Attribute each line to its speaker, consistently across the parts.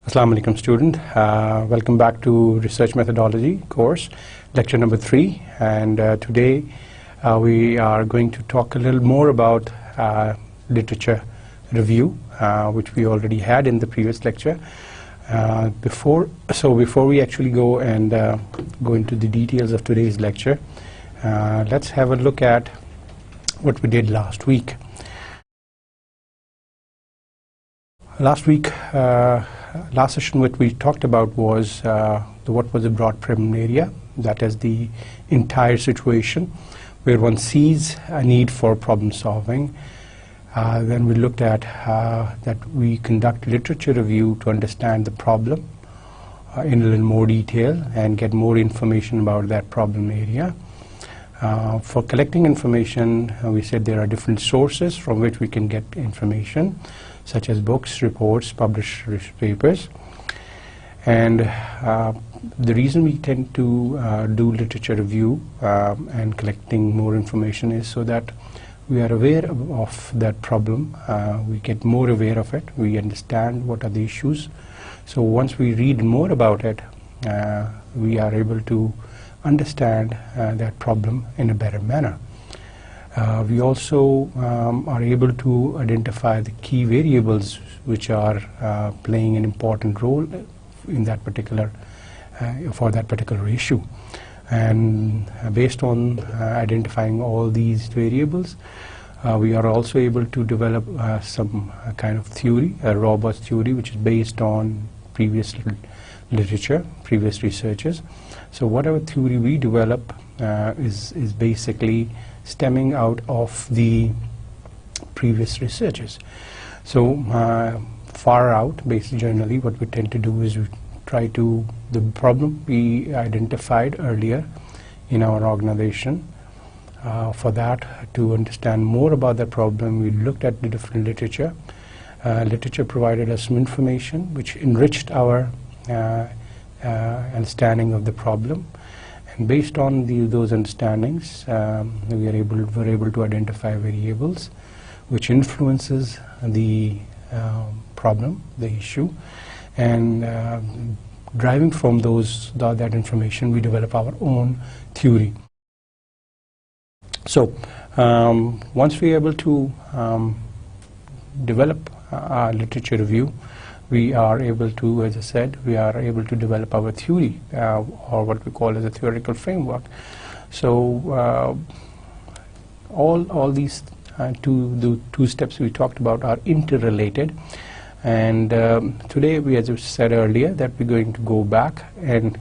Speaker 1: Assalamu alaikum student, welcome back to Research Methodology course, lecture number 3, and today we are going to talk a little more about literature review, which we already had in the previous lecture. Before we actually go into the details of today's lecture, let's have a look at what we did last week. Last session what we talked about was what was the broad problem area, that is the entire situation where one sees a need for problem solving. Then we looked at that we conduct literature review to understand the problem in a little more detail and get more information about that problem area. For collecting information, we said there are different sources from which we can get information, such as books, reports, published papers. And the reason we tend to do literature review and collecting more information is so that we are aware of that problem, we get more aware of it, we understand what are the issues. So once we read more about it, we are able to understand that problem in a better manner. We also are able to identify the key variables which are playing an important role in that particular for that particular issue, and based on identifying all these variables, we are also able to develop some kind of theory, a robust theory which is based on previous literature, previous researches. So whatever theory we develop is basically stemming out of the previous researches. So far out, basically generally what we tend to do is we try to, the problem we identified earlier in our organization, for that, to understand more about that problem, we looked at the different literature. Literature provided us some information which enriched our understanding of the problem. And based on those understandings, we were able to identify variables which influences the problem, the issue, and driving from that information, we develop our own theory. So once we are able to develop our literature review, we are able to, as I said, we are able to develop our theory, or what we call as a theoretical framework. So all these two steps we talked about are interrelated, and today we, as I said earlier, that we're going to go back and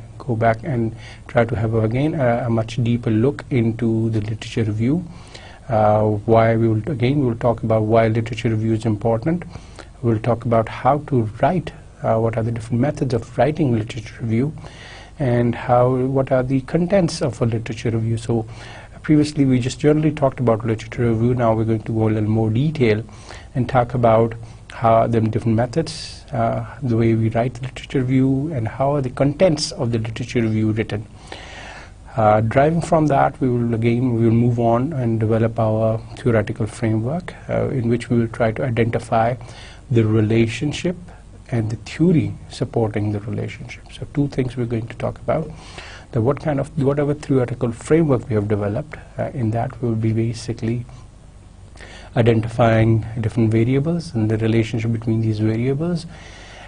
Speaker 1: try to have again a much deeper look into the literature review. We will talk about why literature review is important. We'll talk about how to write, what are the different methods of writing literature review, and what are the contents of a literature review. So previously we just generally talked about literature review. Now we're going to go a little more detail and talk about how the different methods, the way we write literature review, and how are the contents of the literature review written. Driving from that, we will move on and develop our theoretical framework, in which we will try to identify the relationship and the theory supporting the relationship. So two things we're going to talk about. Whatever theoretical framework we have developed, in that we will be basically identifying different variables and the relationship between these variables,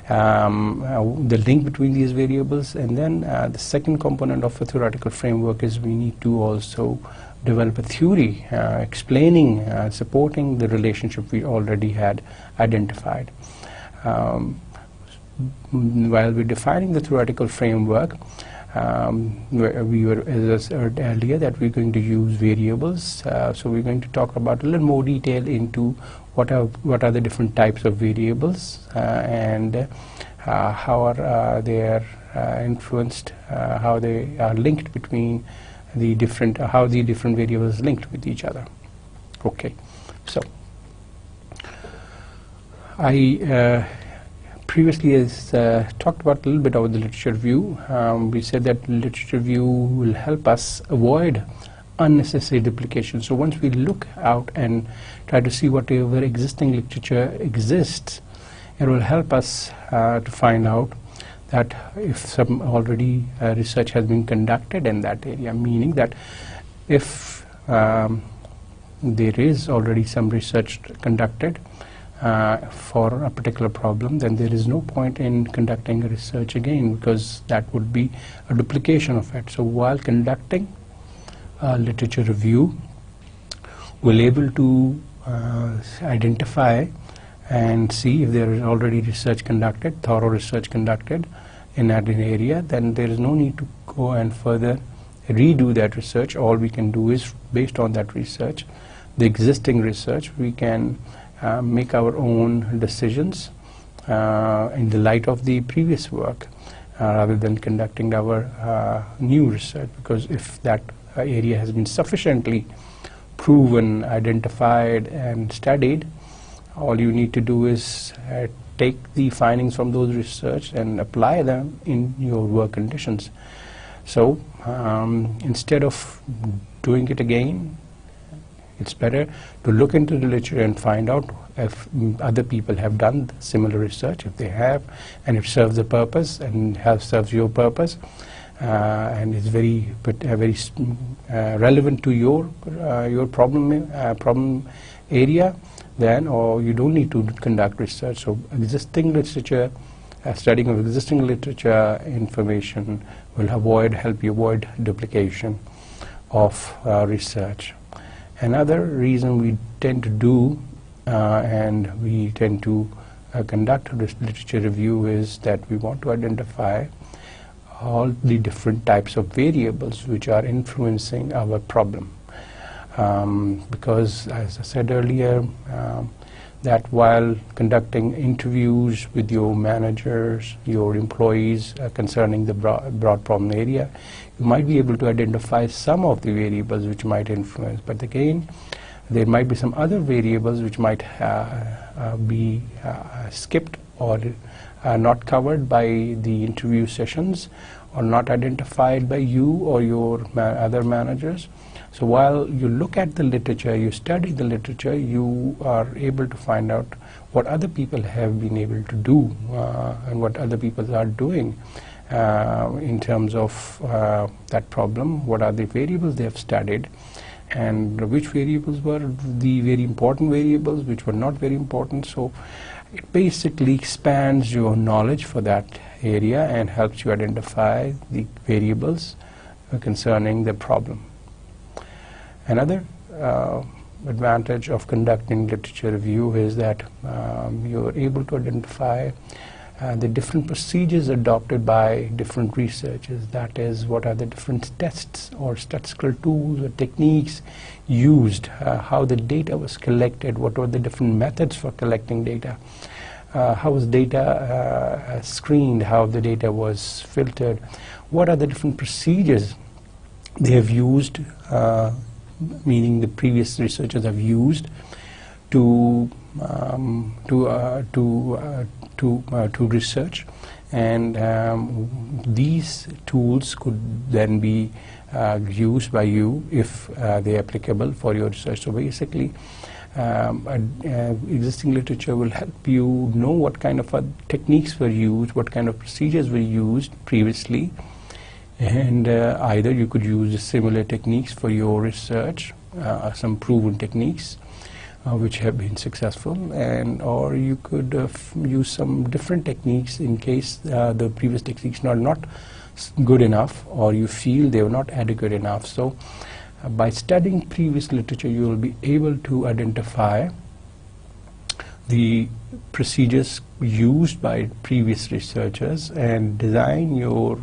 Speaker 1: the link between these variables, and then the second component of a theoretical framework is we need to also develop a theory explaining, supporting the relationship we already had identified. While we're defining the theoretical framework, we were, as I said earlier, that we're going to use variables. So we're going to talk about a little more detail into what are the different types of variables, and how are they influenced, how they are linked between the different, how the different variables linked with each other. Okay, so I previously talked about a little bit about the literature review. We said that literature review will help us avoid unnecessary duplication. So once we look out and try to see whatever existing literature exists, it will help us to find out that if some already research has been conducted in that area, meaning that if there is already some research conducted for a particular problem, then there is no point in conducting a research again, because that would be a duplication of it. So while conducting literature review, we're able to identify and see if there is already research conducted, thorough research conducted in that area. Then there is no need to go and further redo that research. All we can do is, based on that research, the existing research, we can make our own decisions in the light of the previous work, rather than conducting our new research. Because if that area has been sufficiently proven, identified and studied, all you need to do is take the findings from those research and apply them in your work conditions. So instead of doing it again, it's better to look into the literature and find out if other people have done similar research. If they have, and it serves the purpose and serves your purpose, and is very relevant to your problem area, then you don't need to conduct research. So existing literature, studying of existing literature information will help you avoid duplication of research. Another reason we tend to do and we tend to conduct this literature review is that we want to identify all the different types of variables which are influencing our problem. Because, as I said earlier, that while conducting interviews with your managers, your employees concerning the broad problem area, you might be able to identify some of the variables which might influence. But again, there might be some other variables which might be skipped or not covered by the interview sessions, or not identified by you or your other managers. So while you look at the literature, you study the literature, you are able to find out what other people have been able to do and what other people are doing in terms of that problem, what are the variables they have studied, and which variables were the very important variables, which were not very important. So it basically expands your knowledge for that area and helps you identify the variables concerning the problem. Another advantage of conducting literature review is that you're able to identify the different procedures adopted by different researchers. That is, what are the different tests or statistical tools or techniques used, how the data was collected, what were the different methods for collecting data, how was data screened, how the data was filtered, what are the different procedures they have used, meaning the previous researchers have used to research, and these tools could then be used by you if they are applicable for your research. So basically, existing literature will help you know what kind of techniques were used, what kind of procedures were used previously, and either you could use similar techniques for your research, some proven techniques which have been successful, and or you could use some different techniques in case the previous techniques are not good enough, or you feel they were not adequate enough. So by studying previous literature, you will be able to identify the procedures used by previous researchers and design in your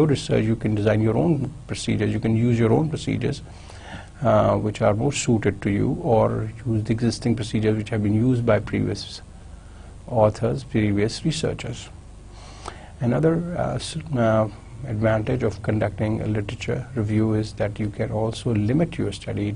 Speaker 1: research. You can design your own procedures. You can use your own procedures which are more suited to you, or use the existing procedures which have been used by previous authors, previous researchers. Another advantage of conducting a literature review is that you can also limit your study.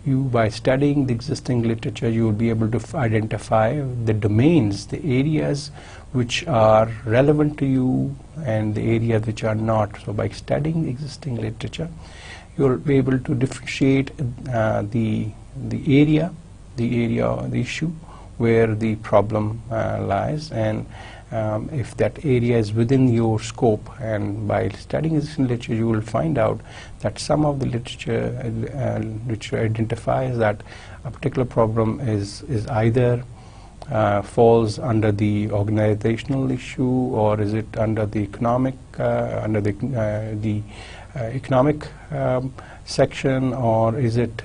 Speaker 1: By studying the existing literature, you will be able to identify the domains, the areas which are relevant to you and the areas which are not. So by studying the existing literature, you'll be able to differentiate the issue where the problem lies, and if that area is within your scope. And by studying existing literature, you will find out that some of the literature which identifies that a particular problem is either falls under the organizational issue, or is it under the economic economic section, or is it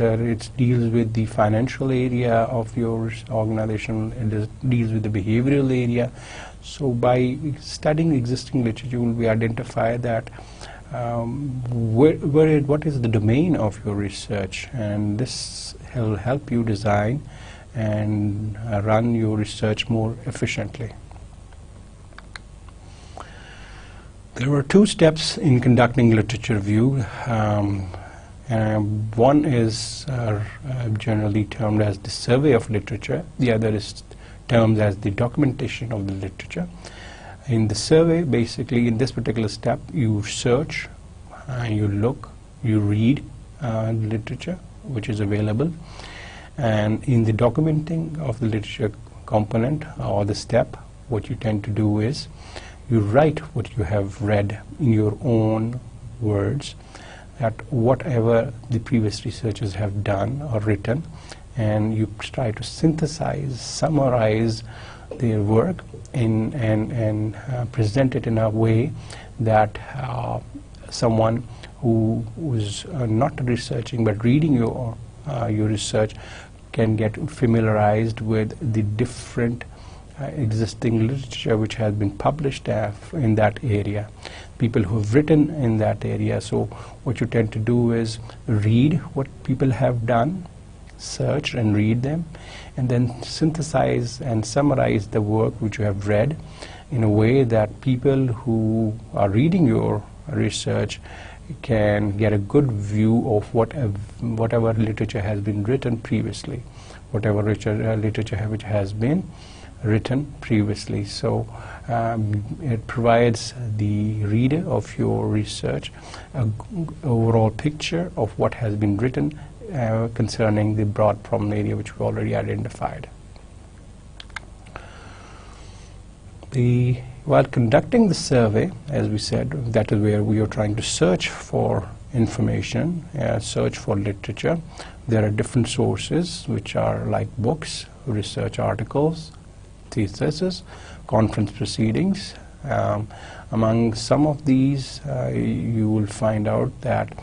Speaker 1: deals with the financial area of your organization, it deals with the behavioral area. So by studying existing literature, you will be identify that what is the domain of your research, and this will help you design and run your research more efficiently. There were two steps in conducting literature review. One is generally termed as the survey of literature. The other is termed as the documentation of the literature. In the survey, basically, in this particular step, you search, you look, you read literature which is available. And in the documenting of the literature component or the step, what you tend to do is you write what you have read in your own words, that whatever the previous researchers have done or written, and you try to synthesize, summarize their work and present it in a way that someone who is not researching but reading your research can get familiarized with the different existing literature which has been published in that area, people who have written in that area. So what you tend to do is read what people have done, search and read them, and then synthesize and summarize the work which you have read in a way that people who are reading your research can get a good view of whatever literature has been written previously, whatever literature which has been written previously. So it provides the reader of your research an overall picture of what has been written concerning the broad problem area which we already identified. While conducting the survey, as we said, that is where we are trying to search for information, search for literature. There are different sources which are like books, research articles, theses, conference proceedings. Among some of these, you will find out that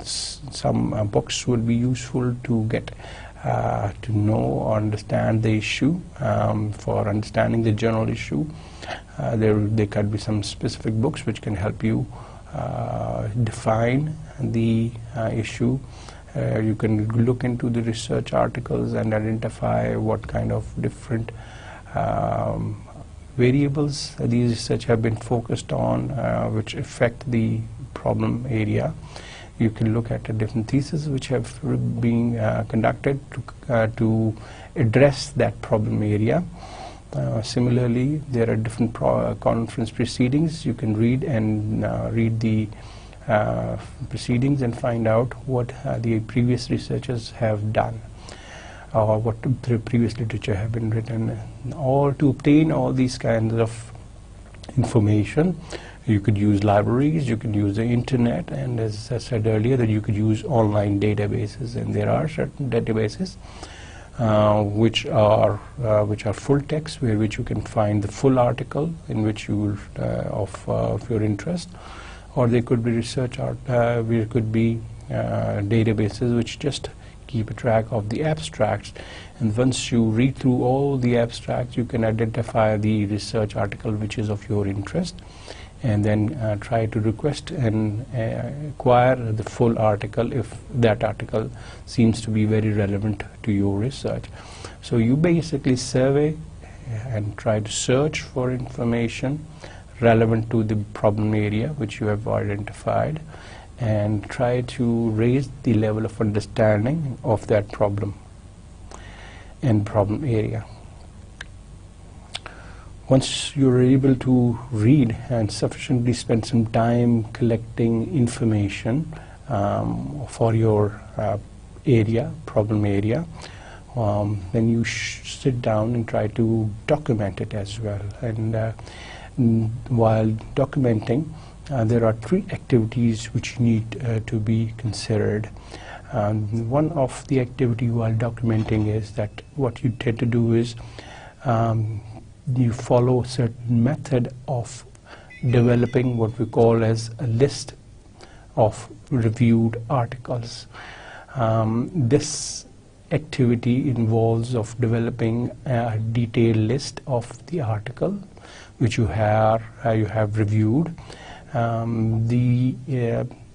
Speaker 1: some books would be useful to get to know or understand the issue. For understanding the general issue, there could be some specific books which can help you define the issue. You can look into the research articles and identify what kind of different variables these research have been focused on which affect the problem area. You can look at the different theses which have been conducted to address that problem area. Similarly, there are different conference proceedings. You can read and read the proceedings and find out what the previous researchers have done, or what the previous literature have been written. Or to obtain all these kinds of information, you could use libraries, you could use the internet, and as I said earlier, that you could use online databases. And there are certain databases which are full text, which you can find the full article in which you of your interest. Or there could be there could be databases which just keep a track of the abstracts, and once you read through all the abstracts, you can identify the research article which is of your interest, and then try to request and acquire the full article if that article seems to be very relevant to your research. So you basically survey and try to search for information relevant to the problem area which you have identified, and try to raise the level of understanding of that problem and problem area. Once you're able to read and sufficiently spend some time collecting information for your problem area, then you sit down and try to document it as well. And while documenting, there are 3 activities which need to be considered. One of the activity while documenting is that what you tend to do is you follow a certain method of developing what we call as a list of reviewed articles. This activity involves of developing a detailed list of the article which you have reviewed.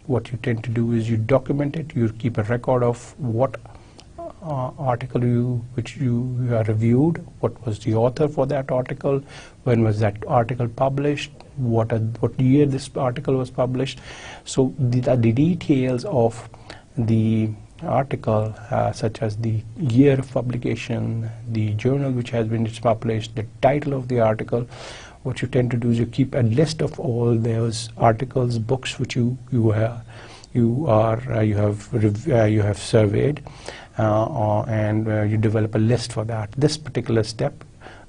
Speaker 1: What you tend to do is you document it. You keep a record of what article which you have reviewed, what was the author for that article, when was that article published, what year this article was published. So the details of the article, such as the year of publication, the journal which has been published, the title of the article, what you tend to do is you keep a list of all those articles, books which you have surveyed, and you develop a list for that. This particular step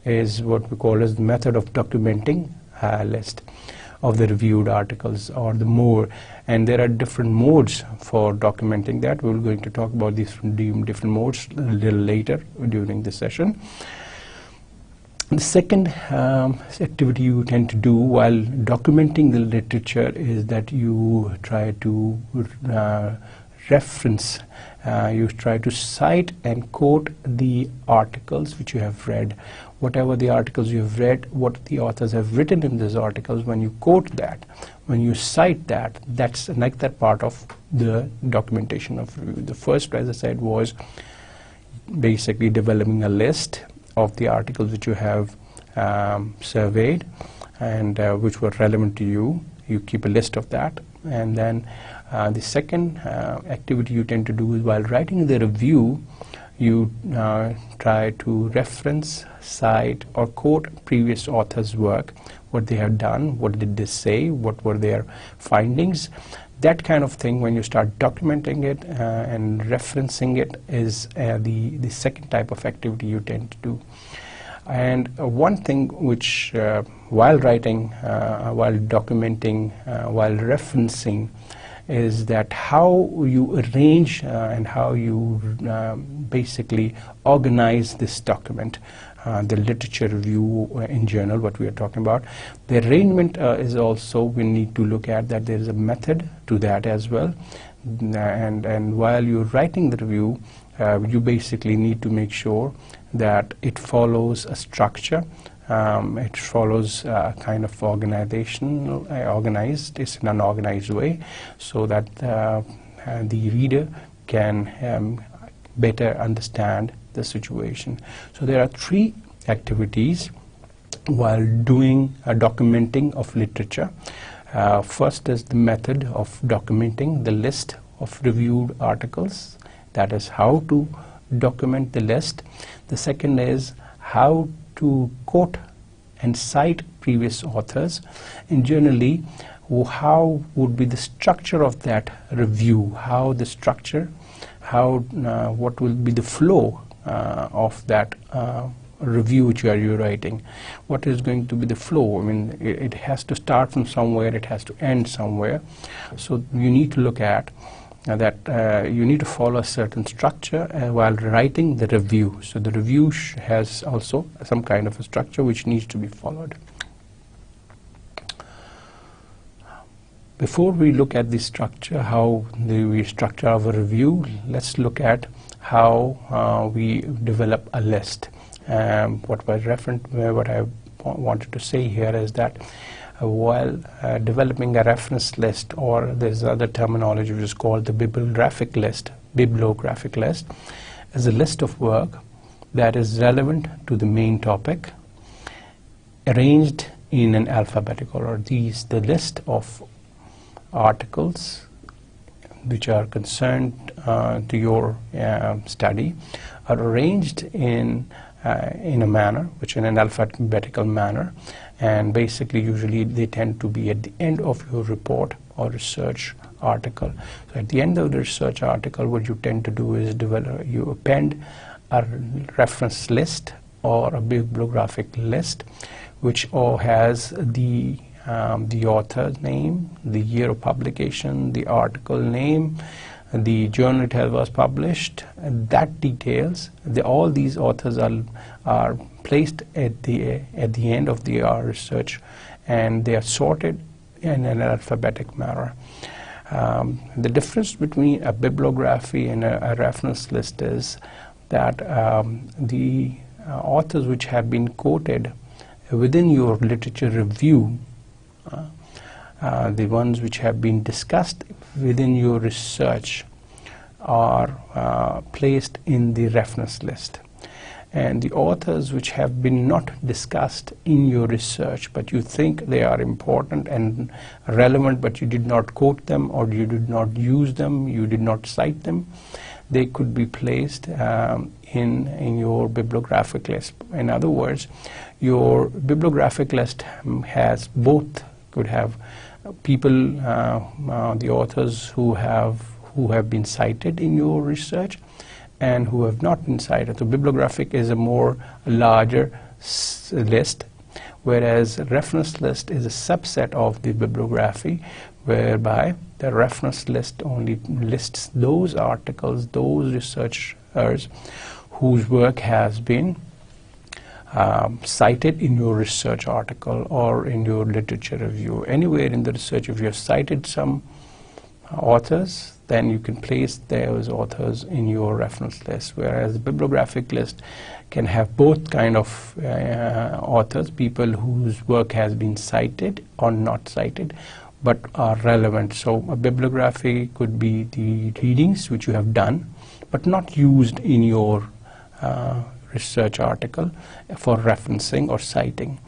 Speaker 1: is what we call as the method of documenting a list of the reviewed articles, or the more. And there are different modes for documenting that. We're going to talk about these different modes a little later during this session. The second activity you tend to do while documenting the literature is that you try to reference, you try to cite and quote the articles which you have read. Whatever the articles you have read, what the authors have written in those articles, when you quote that, when you cite that, that's like that part of the documentation of review. The first, as I said, was basically developing a list of the articles which you have surveyed and which were relevant to you. You keep a list of that. And then the second activity you tend to do is while writing the review, you try to reference, cite, or quote previous authors' work, what they have done, what did they say, what were their findings. That kind of thing, when you start documenting it and referencing it, is the second type of activity you tend to do. And one thing which while writing, while documenting, while referencing, is that how you arrange and how you basically organize this document, the literature review in journal, what we are talking about. The arrangement is also, we need to look at that there is a method to that as well. And while you're writing the review, you basically need to make sure that it follows a structure. It follows a kind of organized, it's in an organized way, so that the reader can better understand the situation. So there are 3 activities while doing a documenting of literature. First is the method of documenting the list of reviewed articles. That is how to document the list. The second is how to quote and cite previous authors, and generally how would be the structure of that review, how the structure, what will be the flow of that review which you are writing. What is going to be the flow? I mean, it has to start from somewhere, it has to end somewhere. So you need to look at that you need to follow a certain structure while writing the review. So the review has also some kind of a structure which needs to be followed. Before we look at the structure, how we structure our review, let's look at how we develop a list. What I wanted to say here is that while developing a reference list, or there's another terminology which is called the bibliographic list, is a list of work that is relevant to the main topic, arranged in an alphabetical order. The list of articles which are concerned to your study are arranged in a manner, which in an alphabetical manner, and basically usually they tend to be at the end of your report or research article. So at the end of the research article, what you tend to do is you append a reference list or a bibliographic list, which all has the author's name, the year of publication, the article name, the journal it was published. That details. All these authors are placed at the end of the research, and they are sorted in an alphabetic manner. The difference between a bibliography and a reference list is that the authors which have been quoted within your literature review, the ones which have been discussed within your research, are placed in the reference list. And the authors which have been not discussed in your research, but you think they are important and relevant, but you did not quote them, or you did not use them, you did not cite them, they could be placed in your bibliographic list. In other words, your bibliographic list has both, could have people, the authors who have been cited in your research and who have not been cited. So bibliographic is a more larger list, whereas reference list is a subset of the bibliography, whereby the reference list only lists those articles, those researchers whose work has been cited in your research article or in your literature review. Anywhere in the research, if you have cited some authors, then you can place those authors in your reference list, whereas the bibliographic list can have both kind of authors, people whose work has been cited or not cited but are relevant. So a bibliography could be the readings which you have done but not used in your research article for referencing or citing,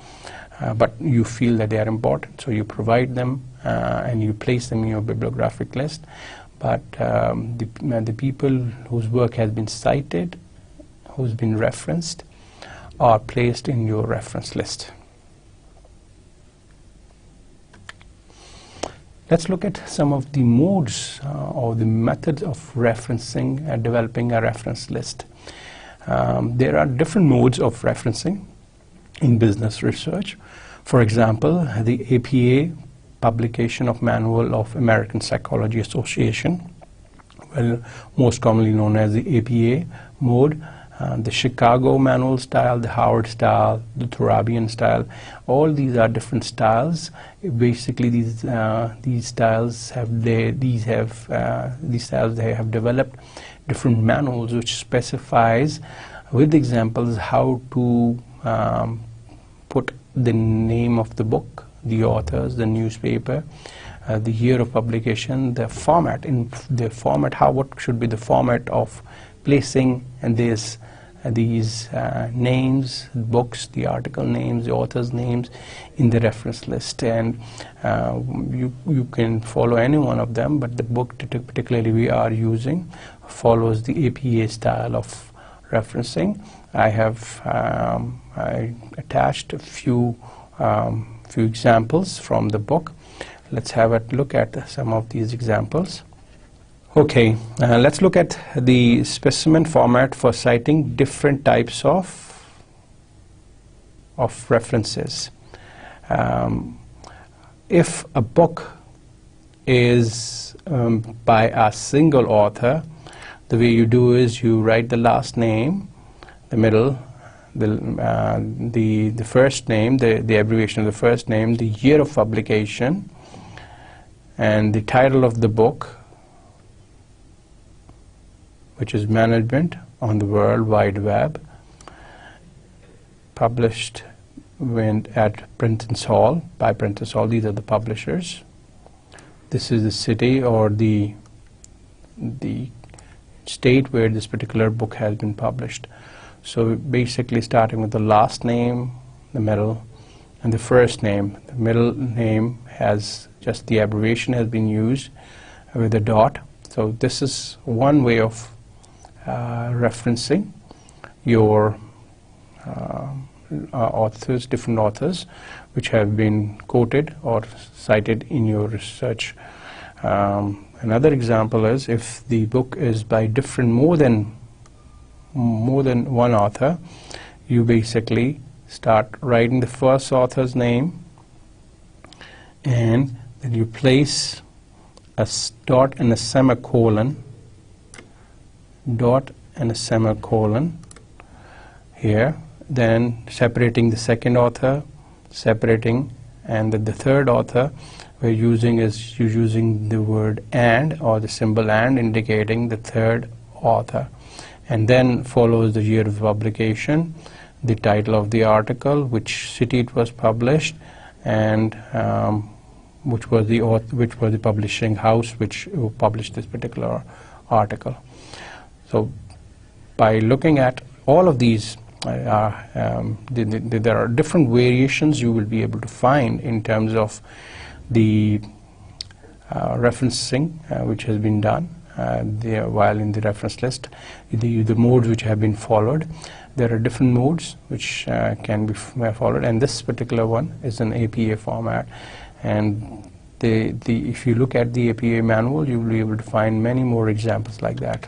Speaker 1: but you feel that they are important, so you provide them and you place them in your bibliographic list. But the people whose work has been cited, who's been referenced, are placed in your reference list. Let's look at some of the modes or the methods of referencing and developing a reference list. There are different modes of referencing in business research. For example, the APA publication of Manual of American Psychology Association, well, most commonly known as the APA mode, the Chicago manual style, the Howard style, the Turabian style. All these are different styles. Basically, these styles they have developed different manuals which specifies with examples how to put the name of the book, the authors, the newspaper, the year of publication, the format, what should be the format of placing and these names, books, the article names, the authors' names in the reference list. And you can follow any one of them, but the book particularly we are using follows the APA style of referencing. I have I attached a few examples from the book. Let's have a look at some of these examples. Okay, let's look at the specimen format for citing different types of references. If a book is by a single author, the way you do is you write the last name, the middle, the first name, the abbreviation of the first name, the year of publication, and the title of the book, which is Management on the World Wide Web, published at Prentice Hall, by Prentice Hall. These are the publishers. This is the city or the state where this particular book has been published. So basically starting with the last name, the middle, and the first name. The middle name has just the abbreviation has been used with a dot. So this is one way of referencing your authors, different authors which have been quoted or cited in your research. Another example is if the book is by more than one author, you basically start writing the first author's name, and then you place a dot and a semicolon, here, then separating the second author, and the third author you're using the word and, or the symbol and, indicating the third author, and then follows the year of publication, the title of the article, which city it was published, and which was the publishing house which published this particular article. So by looking at all of these, there are different variations you will be able to find in terms of the referencing which has been done while in the reference list, the modes which have been followed. There are different modes which can be followed, and this particular one is an APA format. And if you look at the APA manual, you will be able to find many more examples like that.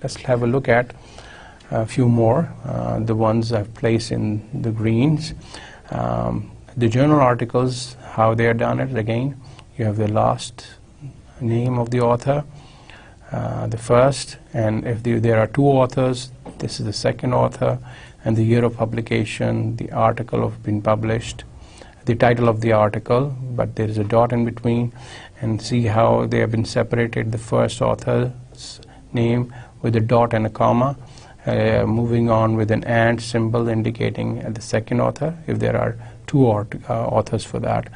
Speaker 1: Let's have a look at a few more, the ones I've placed in the greens. The journal articles, how they are done it, again, you have the last name of the author, the first, and if there are two authors, this is the second author, and the year of publication, the article of been published, the title of the article, but there is a dot in between, and see how they have been separated, the first author's name with a dot and a comma, moving on with an and symbol indicating the second author if there are two authors for that.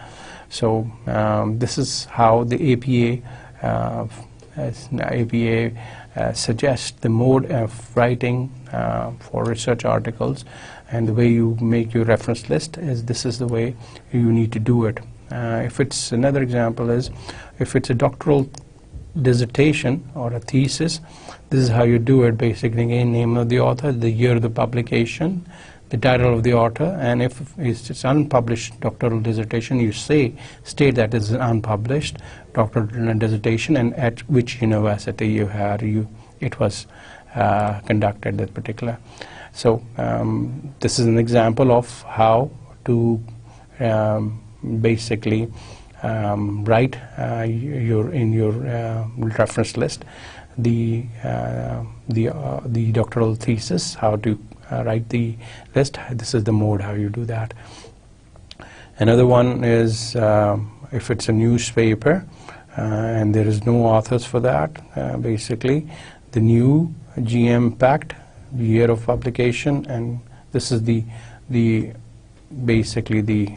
Speaker 1: So this is how the APA suggests the mode of writing for research articles, and the way you make your reference list is this is the way you need to do it. If it's another example is if it's a doctoral dissertation or a thesis, this is how you do it. Basically, again, name of the author, the year of the publication, the title of the author, and if it's unpublished doctoral dissertation, you state that it's an unpublished doctoral dissertation and at which university it was conducted, that particular. So this is an example of how to basically write in your reference list the doctoral thesis, how to write the list. This is the mode how you do that. Another one is if it's a newspaper and there is no authors for that, basically the new GM Pact, the year of publication, and this is basically the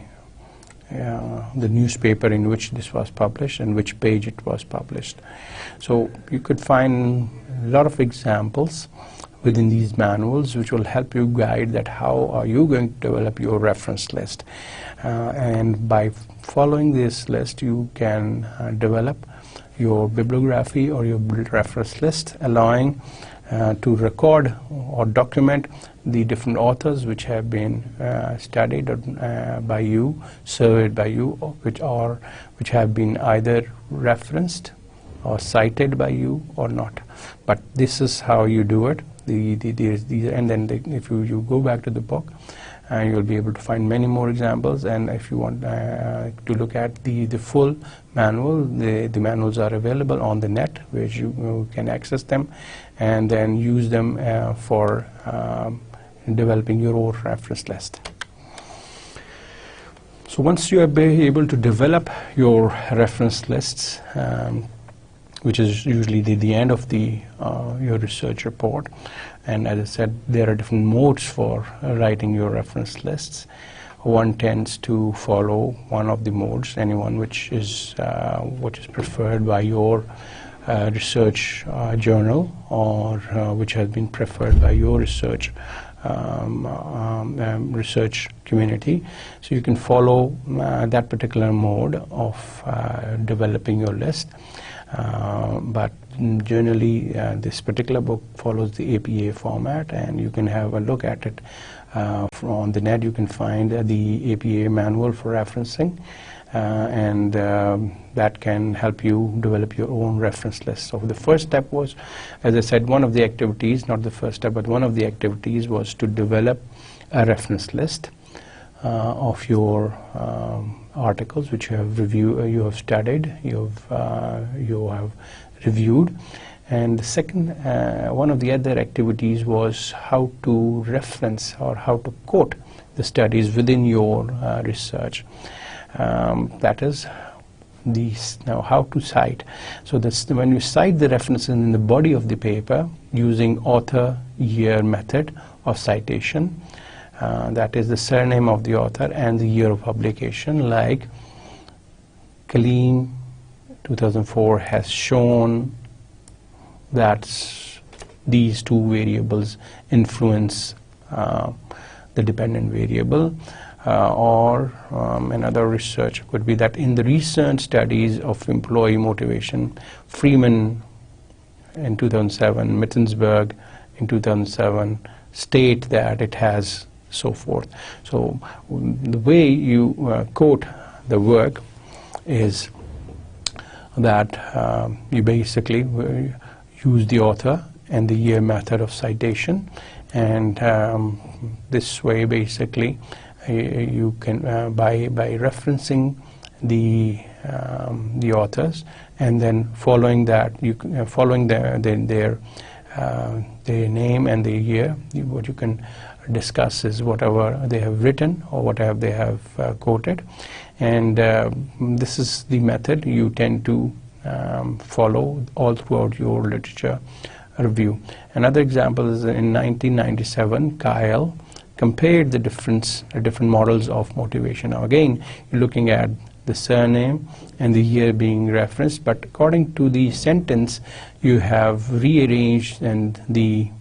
Speaker 1: newspaper in which this was published and which page it was published. So you could find a lot of examples within these manuals which will help you guide that how are you going to develop your reference list, and by following this list you can develop your bibliography or your reference list, allowing to record or document the different authors which have been studied by you, surveyed by you, which have been either referenced or cited by you or not. But this is how you do it. And then if you go back to the book, you'll be able to find many more examples. And if you want to look at the full manual, the manuals are available on the net, which you can access them and then use them for developing your own reference list. So once you are able to develop your reference lists, which is usually the end of your research report, and as I said, there are different modes for writing your reference lists. One tends to follow one of the modes, anyone which is preferred by your research journal, or which has been preferred by your research research community. So you can follow that particular mode of developing your list. But generally this particular book follows the APA format, and you can have a look at it on the net. You can find the APA manual for referencing, and that can help you develop your own reference list. So the first step was, as I said, one of the activities, not the first step, but one of the activities was to develop a reference list of your articles which you have studied, you have reviewed. And the second, one of the other activities was how to reference or how to quote the studies within your research. That is now how to cite. So that's when you cite the references in the body of the paper using author year method of citation. That is the surname of the author and the year of publication, like Kaleem 2004 has shown that these two variables influence the dependent variable, or another research could be that in the recent studies of employee motivation, Freeman in 2007, Mittensberg in 2007 state that it has so forth. So the way you quote the work is that you basically use the author and the year method of citation, and this way basically you can by referencing the authors and then following that, you following their name and their year, what you can discuss is whatever they have written or whatever they have quoted, and this is the method you tend to follow all throughout your literature review. Another example is in 1997, Kyle compared the different models of motivation. Now again, you're looking at the surname and the year being referenced, but according to the sentence, you have rearranged and the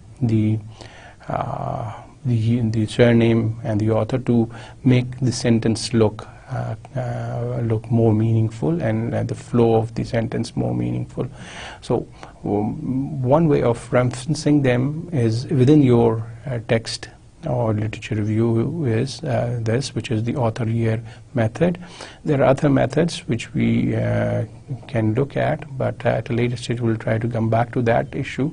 Speaker 1: surname and the author to make the sentence look more meaningful, and the flow of the sentence more meaningful. So one way of referencing them is within your text or literature review is this, which is the author year method. There are other methods which we can look at, but at a later stage we'll try to come back to that issue.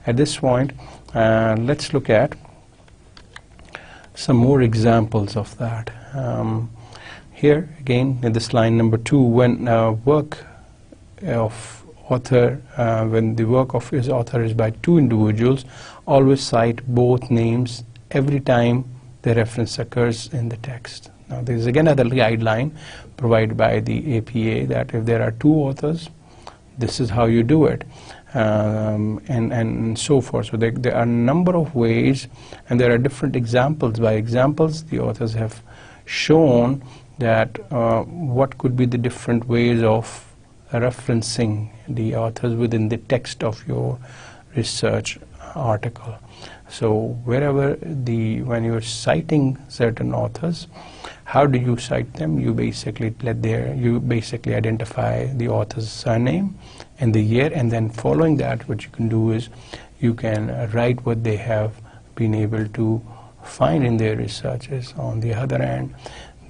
Speaker 1: At this point, let's look at some more examples of that. Here again in this line number 2, when work of author, when the work of his author is by two individuals, always cite both names every time the reference occurs in the text. Now there is again another guideline provided by the APA that if there are two authors, this is how you do it, and so forth. So there are a number of ways, and there are different examples. By examples, the authors have shown that what could be the different ways of referencing the authors within the text of your research article. So wherever when you're citing certain authors, how do you cite them? You basically identify the author's surname and the year, and then following that, what you can do is you can write what they have been able to find in their researches. On the other hand,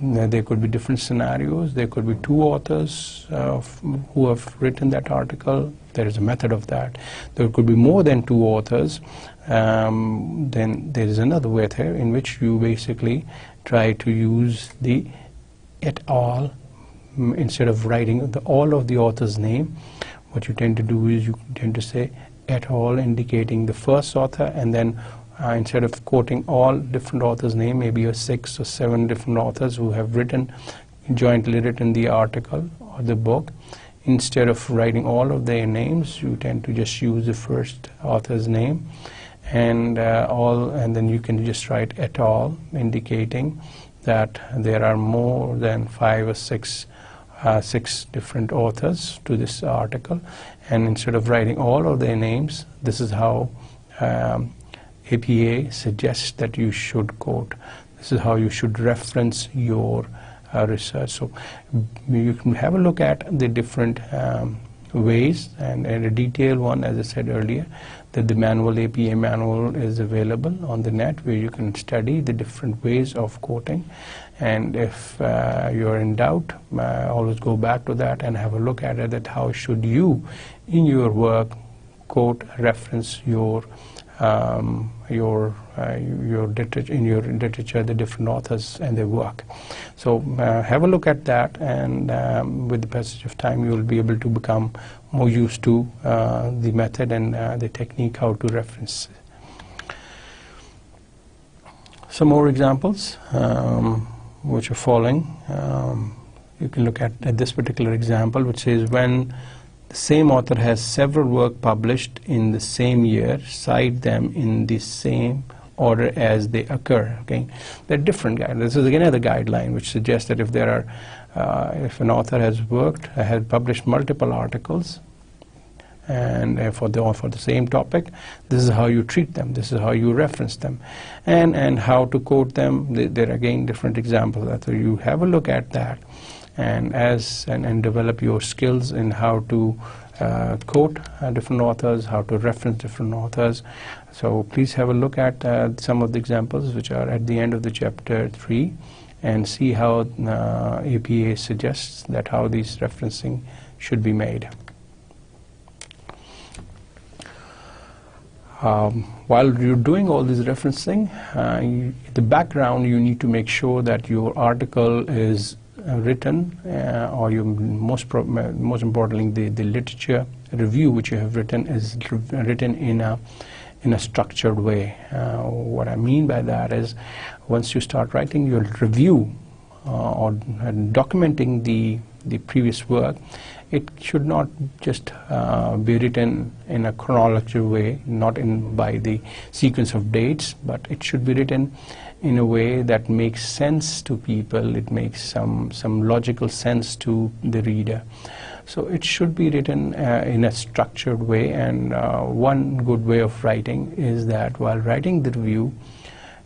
Speaker 1: there could be different scenarios. There could be two authors who have written that article. There is a method of that. There could be more than two authors. Then there is another method in which you basically try to use the et al. Instead of writing all of the author's name. What you tend to do is you tend to say et al. Indicating the first author, and then instead of quoting all different authors' name, maybe 6 or 7 different authors who have jointly written the article or the book, instead of writing all of their names, you tend to just use the first author's name, and then you can just write et al., indicating that there are more than 5 or 6 different authors to this article, and instead of writing all of their names, this is how APA suggests that you should quote. This is how you should reference your research. So you can have a look at the different ways, and a detailed one, as I said earlier, that the manual, APA manual, is available on the net, where you can study the different ways of quoting. And if you're in doubt, always go back to that and have a look at it, that how should you, in your work, quote, reference your literature, in your literature, the different authors and their work. So have a look at that, and with the passage of time, you will be able to become more used to the method and the technique how to reference. Some more examples which are following. You can look at this particular example, which says, when the same author has several works published in the same year, cite them in the same order as they occur. Okay, they're different guidelines. This is again another guideline which suggests that if there are, if an author has published multiple articles, and for the same topic, this is how you treat them. This is how you reference them, and how to quote them. There are again different examples. So you have a look at that, and develop your skills in how to quote different authors, how to reference different authors. So please have a look at some of the examples which are at the end of the chapter 3, and see how APA suggests that how these referencing should be made. While you're doing all this referencing, the background, you need to make sure that your article is written, or you most importantly, the literature review which you have written is written in a structured way. What I mean by that is, once you start writing your review or documenting the previous work, it should not just be written in a chronological way, not by the sequence of dates, but it should be written in a way that makes sense to people. It makes some logical sense to the reader. So it should be written in a structured way, and one good way of writing is that while writing the review,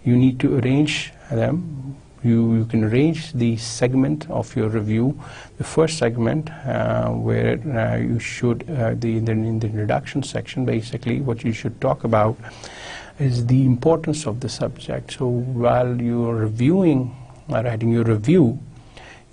Speaker 1: you need to arrange them. You can arrange the segment of your review. The first segment, where you should, in the introduction section, basically what you should talk about is the importance of the subject. So while you're writing your review,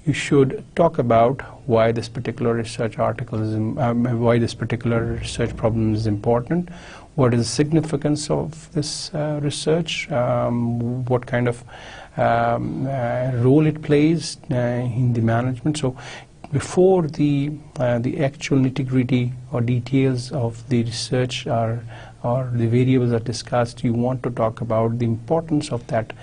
Speaker 1: you should talk about why this particular research article is, why this particular research problem is important, what is the significance of this research, what kind of role it plays in the management. So before the actual nitty-gritty or details of the research or the variables are discussed, you want to talk about the importance of that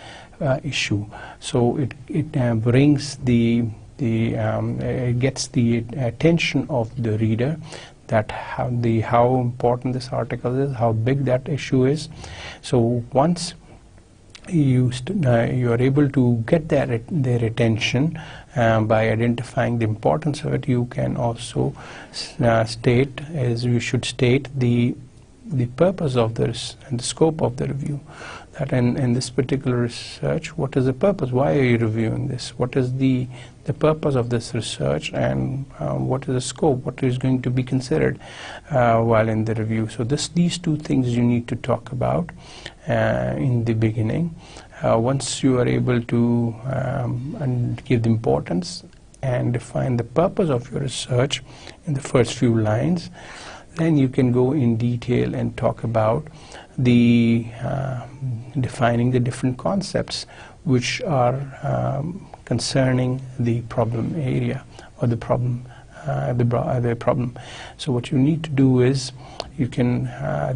Speaker 1: issue. So it brings it gets the attention of the reader, that how important this article is, how big that issue is. So once you are able to get their attention by identifying the importance of it, you can also you should state the purpose of this and the scope of the review. That in this particular research, what is the purpose? Why are you reviewing this? What is the purpose of this research, and what is the scope? What is going to be considered while in the review? So these two things you need to talk about in the beginning. Once you are able to give the importance and define the purpose of your research in the first few lines, then you can go in detail and talk about defining the different concepts which are concerning the problem area or the problem. So what you need to do is you can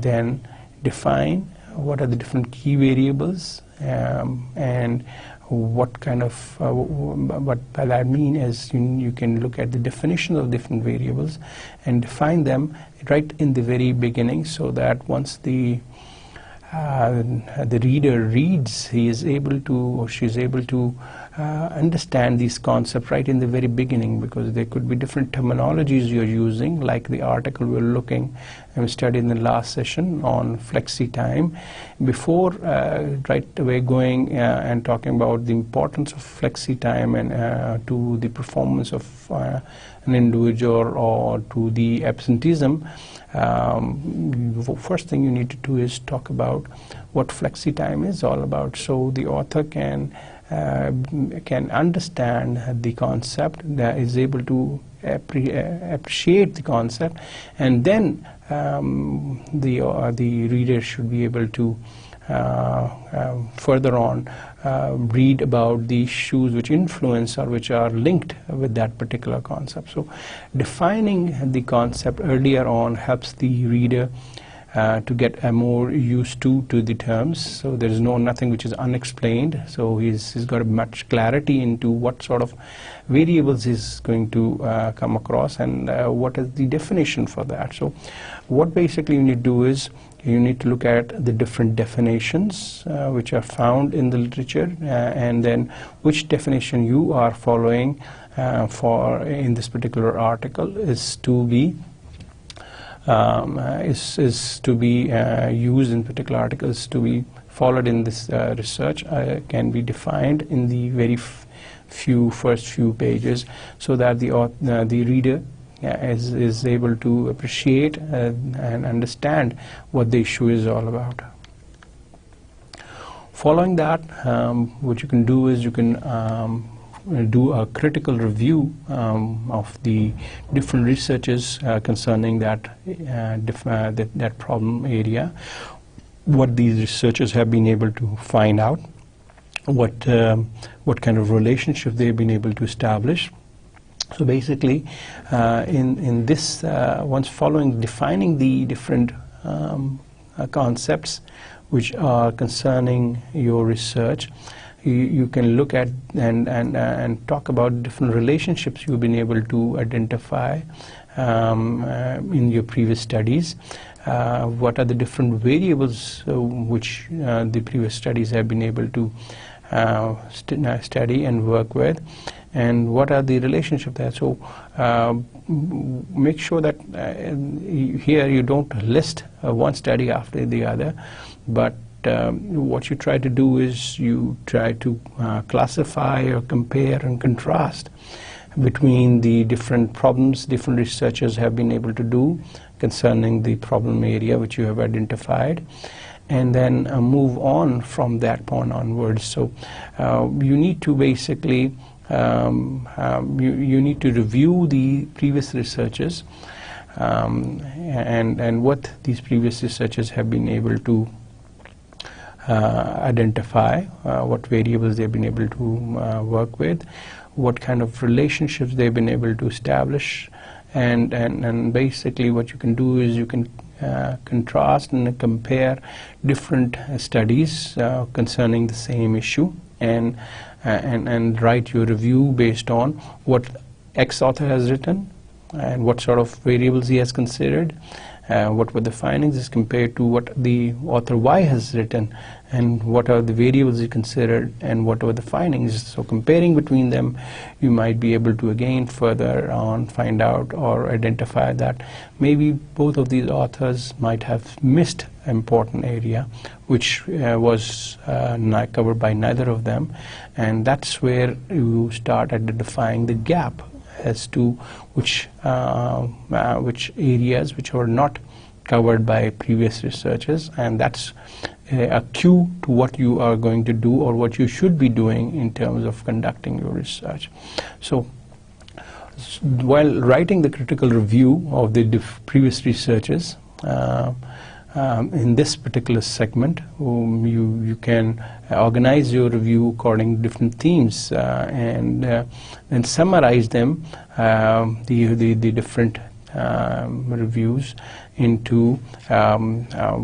Speaker 1: then define what are the different key variables, and what kind of what by that mean is you can look at the definition of different variables and define them right in the very beginning, so that once the reader reads, he is able to, or she is able to understand these concepts right in the very beginning, because there could be different terminologies you're using, like the article we're looking and we studied in the last session on flexi time. Before right away going and talking about the importance of flexi time and to the performance of an individual or to the absenteeism, first thing you need to do is talk about what flexi time is all about, so the author can understand the concept, that is able to appreciate the concept, and then the reader should be able to further on read about the issues which influence or which are linked with that particular concept. So defining the concept earlier on helps the reader to get more used to the terms, so there is nothing which is unexplained, so he's got much clarity into what sort of variables he's going to come across and what is the definition for that. So what basically you need to do is you need to look at the different definitions which are found in the literature, and then which definition you are following for in this particular article is to be used in particular articles to be followed in this research, can be defined in the very first few pages, so that the reader is able to appreciate and understand what the issue is all about. Following that, what you can do is you can do a critical review of the different researches concerning that problem area, what these researchers have been able to find out, what kind of relationship they've been able to establish. So basically, in this, once defining the different concepts which are concerning your research, you can look at and talk about different relationships you've been able to identify in your previous studies. What are the different variables which the previous studies have been able to study and work with, and what are the relationships there. So make sure that here you don't list one study after the other, but what you try to do is you try to classify or compare and contrast between the different problems different researchers have been able to do concerning the problem area which you have identified, and then move on from that point onwards. So you need to basically you need to review the previous researchers and what these previous researchers have been able to identify, what variables they've been able to work with, what kind of relationships they've been able to establish, and basically what you can do is you can contrast and compare different studies concerning the same issue, and write your review based on what X author has written and what sort of variables he has considered, what were the findings as compared to what the author Y has written, and what are the variables he considered and what were the findings. So comparing between them, you might be able to again further on find out or identify that maybe both of these authors might have missed an important area which was not covered by neither of them, and that's where you start identifying the gap as to which areas which were not covered by previous researchers, and that's a cue to what you are going to do or what you should be doing in terms of conducting your research. So while writing the critical review of the previous researchers, in this particular segment, you can organize your review according to different themes and then summarize them, the different reviews into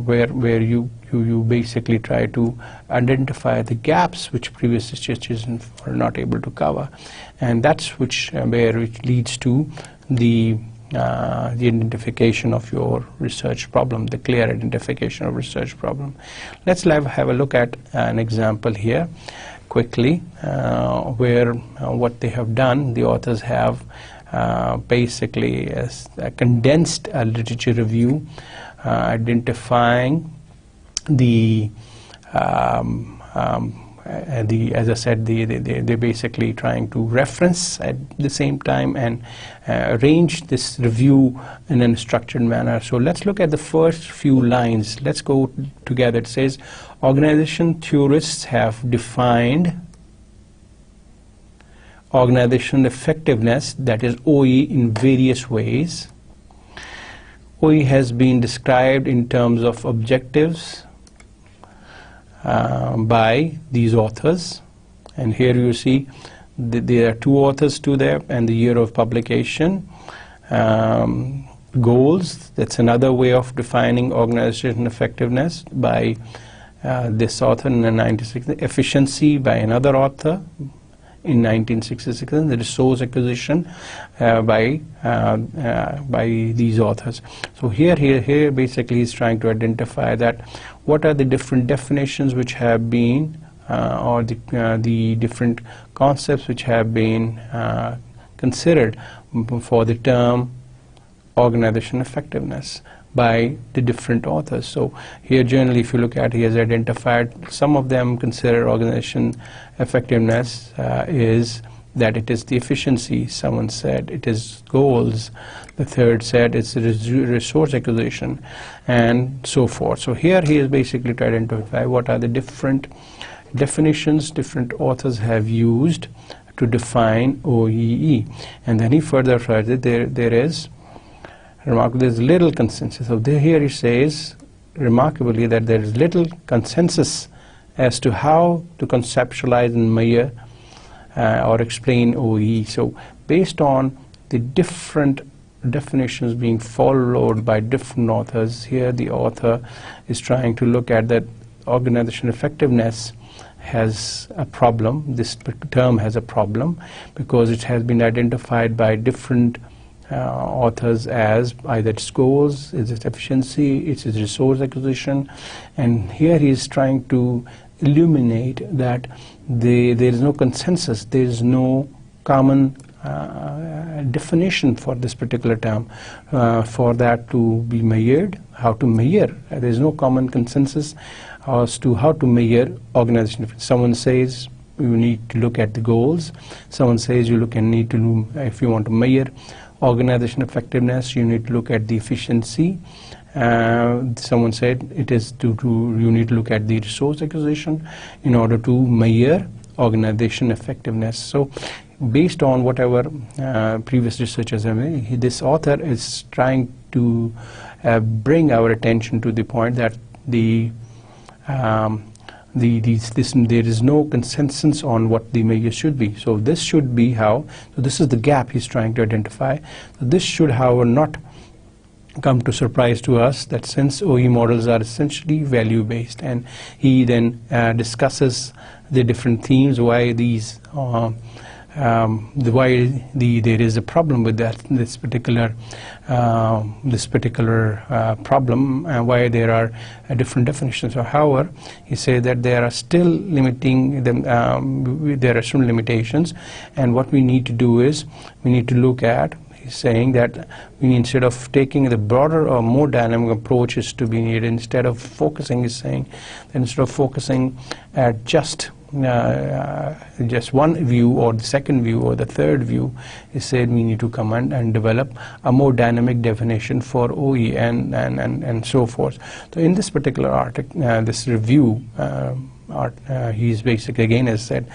Speaker 1: where you basically try to identify the gaps which previous researchers were not able to cover, and that's where it leads to the identification of your research problem, the clear identification of research problem. Let's have a look at an example here. quickly, where what they have done, the authors have basically condensed a literature review, identifying the as I said, they're basically trying to reference at the same time and arrange this review in a structured manner. So let's look at the first few lines. Let's go together. It says, organization theorists have defined organization effectiveness, that is OE, in various ways. OE has been described in terms of objectives by these authors, and here you see there are two authors to there, and the year of publication. Goals, that's another way of defining organization effectiveness by this author in 1960. Efficiency by another author in 1966, and the resource acquisition by these authors. So here basically is trying to identify that what are the different definitions which have been or the different concepts which have been considered for the term organization effectiveness by the different authors. So here generally, if you look at, he has identified some of them consider organization effectiveness is that it is the efficiency. Someone said it is goals. The third said it's the resource acquisition, and so forth. So here he is basically to identify what are the different definitions different authors have used to define OEE. And then he further said that there is remarkable, there's little consensus. So here he says remarkably that there is little consensus as to how to conceptualize and measure or explain OEE. So based on the different definitions being followed by different authors, here the author is trying to look at that organization effectiveness has a problem. This term has a problem because it has been identified by different authors as either its goals, its efficiency, its resource acquisition, and here he is trying to illuminate that there is no consensus, there is no common definition for this particular term, for that to be measured, how to measure. There is no common consensus as to how to measure organization. Someone says you need to look at the goals, someone says you need to, if you want to measure organization effectiveness, you need to look at the efficiency. Someone said it is you need to look at the resource acquisition in order to measure organization effectiveness. So based on whatever previous researchers have made, this author is trying to bring our attention to the point that there is no consensus on what the measure should be. So this should be how, so this is the gap he's trying to identify. So this should, however, not come to surprise to us, that since OE models are essentially value-based, and he then discusses the different themes, why these there is a problem with this particular problem, and why there are different definitions. So, however, he said that there are still limiting them. There are some limitations, and what we need to do is we need to look at. He's saying that we, instead of taking the broader or more dynamic approach, is to be needed. Instead of focusing, he's saying that instead of focusing at just one view or the second view or the third view, he said we need to come and develop a more dynamic definition for OE and so forth. So in this particular article, this review, he's basically, again, as I said,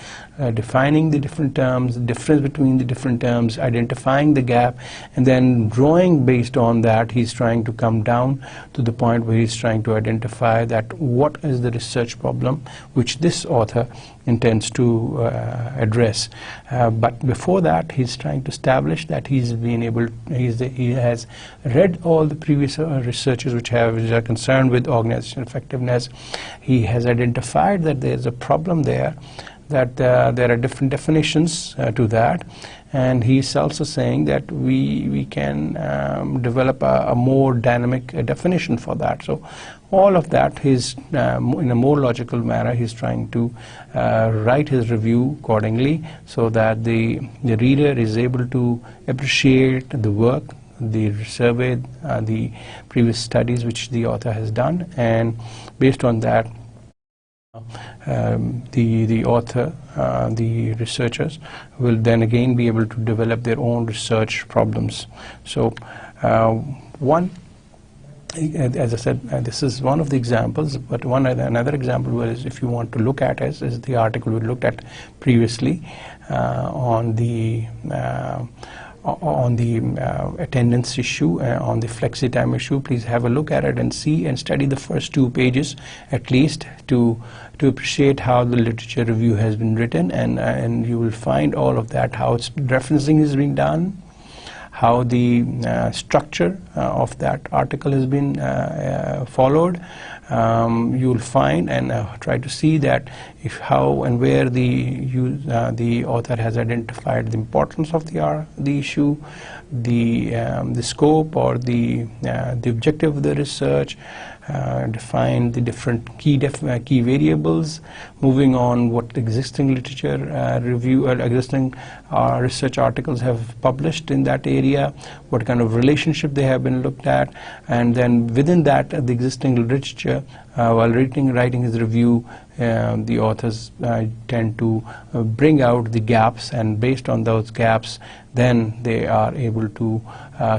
Speaker 1: defining the different terms, the difference between the different terms, identifying the gap, and then drawing based on that. He's trying to come down to the point where he's trying to identify that what is the research problem which this author intends to address. But before that, he's trying to establish that he has read all the previous researchers which are concerned with organization effectiveness. He has identified that there's a problem there, that there are different definitions to that, and he's also saying that we can develop a more dynamic definition for that. So all of that he's in a more logical manner he's trying to write his review accordingly, so that the reader is able to appreciate the work, the survey, the previous studies which the author has done, and based on that the author, the researchers will then again be able to develop their own research problems. So as I said, this is one of the examples, but another example is, if you want to look at, is the article we looked at previously on the attendance issue, on the flexi time issue. Please have a look at it and see and study the first 2 pages at least to appreciate how the literature review has been written, and you will find all of that, how its referencing is being done, how the structure of that article has been followed. You will find and try to see that how and where the author has identified the importance of the issue, the scope or the objective of the research, define the different key variables, moving on what existing literature review or existing research articles have published in that area, what kind of relationship they have been looked at, and then within that the existing literature, while writing his review, the authors tend to bring out the gaps, and based on those gaps then they are able to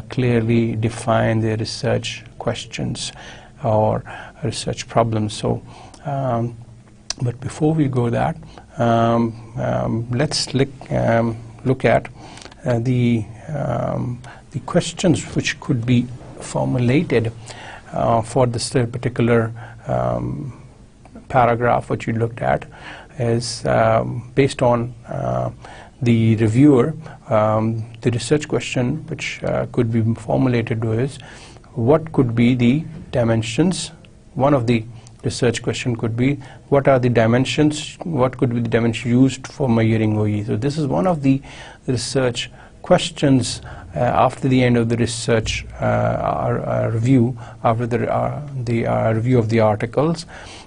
Speaker 1: clearly define their research questions or research problems. So but before we go that, let's look at the questions which could be formulated for this particular paragraph which you looked at. Is based on the reviewer. The research question which could be formulated was, what could be the dimensions? One of the research question could be, what are the dimensions, what could be the dimensions used for measuring OE? So this is one of the research questions after the end of the research review, after the review of the articles.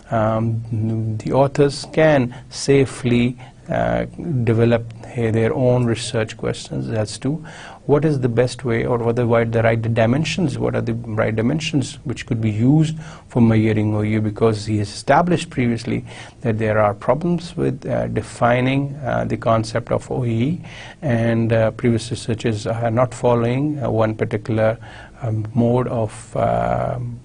Speaker 1: The authors can safely develop their own research questions as to what is the best way, or what are the right dimensions, what are the right dimensions which could be used for measuring OU, because he has established previously that there are problems with defining the concept of OE, and previous researchers are not following one particular mode of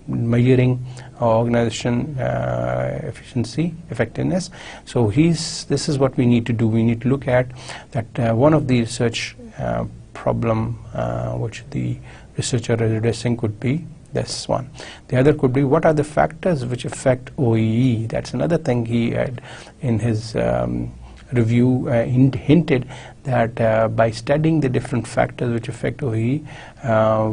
Speaker 1: measuring organization efficiency, effectiveness. So this is what we need to do. We need to look at that one of the research problem which the researcher is addressing could be this one. The other could be, what are the factors which affect OEE? That's another thing he had in his review hinted that by studying the different factors which affect OEE,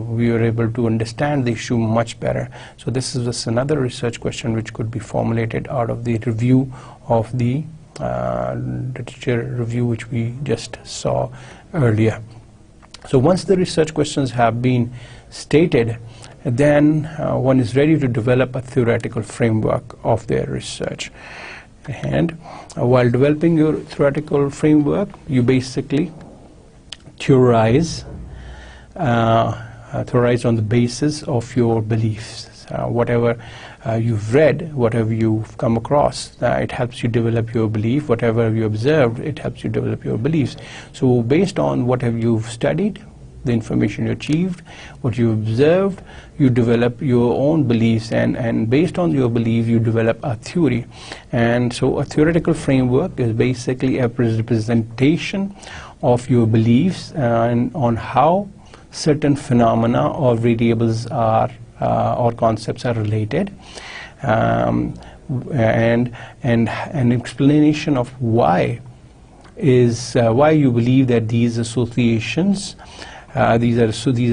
Speaker 1: we were able to understand the issue much better. So this is just another research question which could be formulated out of the review of the literature review which we just saw earlier. So once the research questions have been stated, then one is ready to develop a theoretical framework of their research. And while developing your theoretical framework, you basically theorize on the basis of your beliefs. Whatever you've read, whatever you've come across, it helps you develop your belief. Whatever you observed, it helps you develop your beliefs. So based on whatever you've studied, the information you achieved, what you observed, you develop your own beliefs, and based on your belief you develop a theory. And so a theoretical framework is basically a representation of your beliefs and on how certain phenomena or variables are or concepts are related, and an explanation of why you believe that these associations these are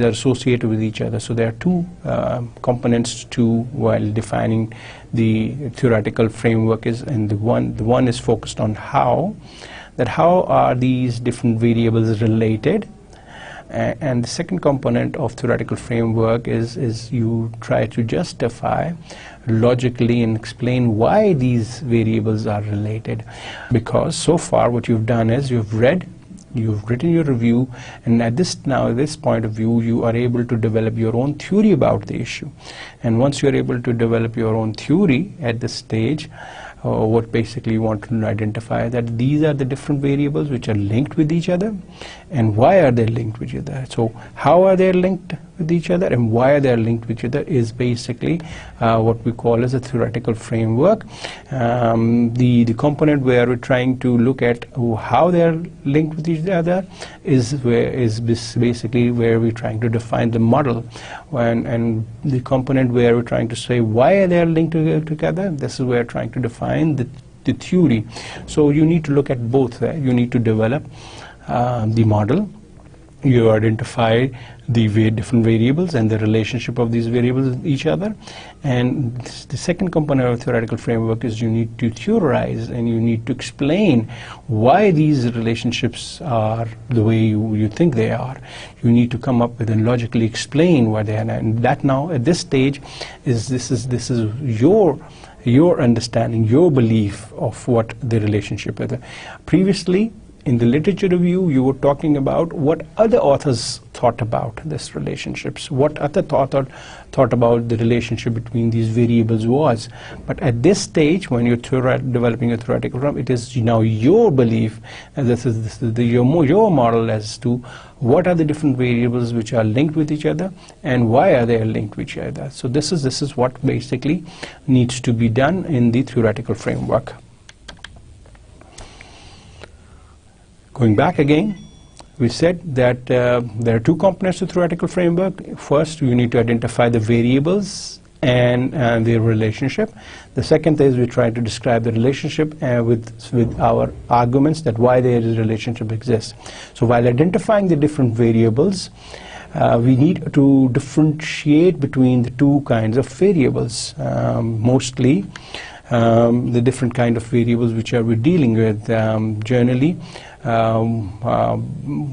Speaker 1: associated with each other. So there are two components to while defining the theoretical framework is, and the one is focused on how are these different variables related, And the second component of theoretical framework is you try to justify logically and explain why these variables are related. Because so far what you've done is you've written your review, and at this point of view, you are able to develop your own theory about the issue. And once you're able to develop your own theory at this stage, what basically you want to identify that these are the different variables which are linked with each other, and why are they linked with each other. So how are they linked with each other and why are they linked with each other is basically what we call as a theoretical framework. The component where we're trying to look at how they are linked with each other is basically where we're trying to define the model, and the component where we're trying to say why they are linked together, this is where we're trying to define the theory. So you need to look at both. You need to develop the model, you identify the different variables and the relationship of these variables with each other, and the second component of theoretical framework is you need to theorize and you need to explain why these relationships are the way you think they are. You need to come up with and logically explain why they are, and that now at this stage is this is your understanding, your belief of what the relationship is. Previously, in the literature review, you were talking about what other authors thought about this relationships, what other author thought about the relationship between these variables was. But at this stage, when you're developing a theoretical framework, it is now your belief, and this is your model as to what are the different variables which are linked with each other and why are they linked with each other. So this is what basically needs to be done in the theoretical framework. Going back again, we said that there are two components to theoretical framework. First, you need to identify the variables and their relationship. The second is we try to describe the relationship with our arguments that why there is a relationship exists. So while identifying the different variables, we need to differentiate between the two kinds of variables. Mostly the different kind of variables which we're dealing with. Generally,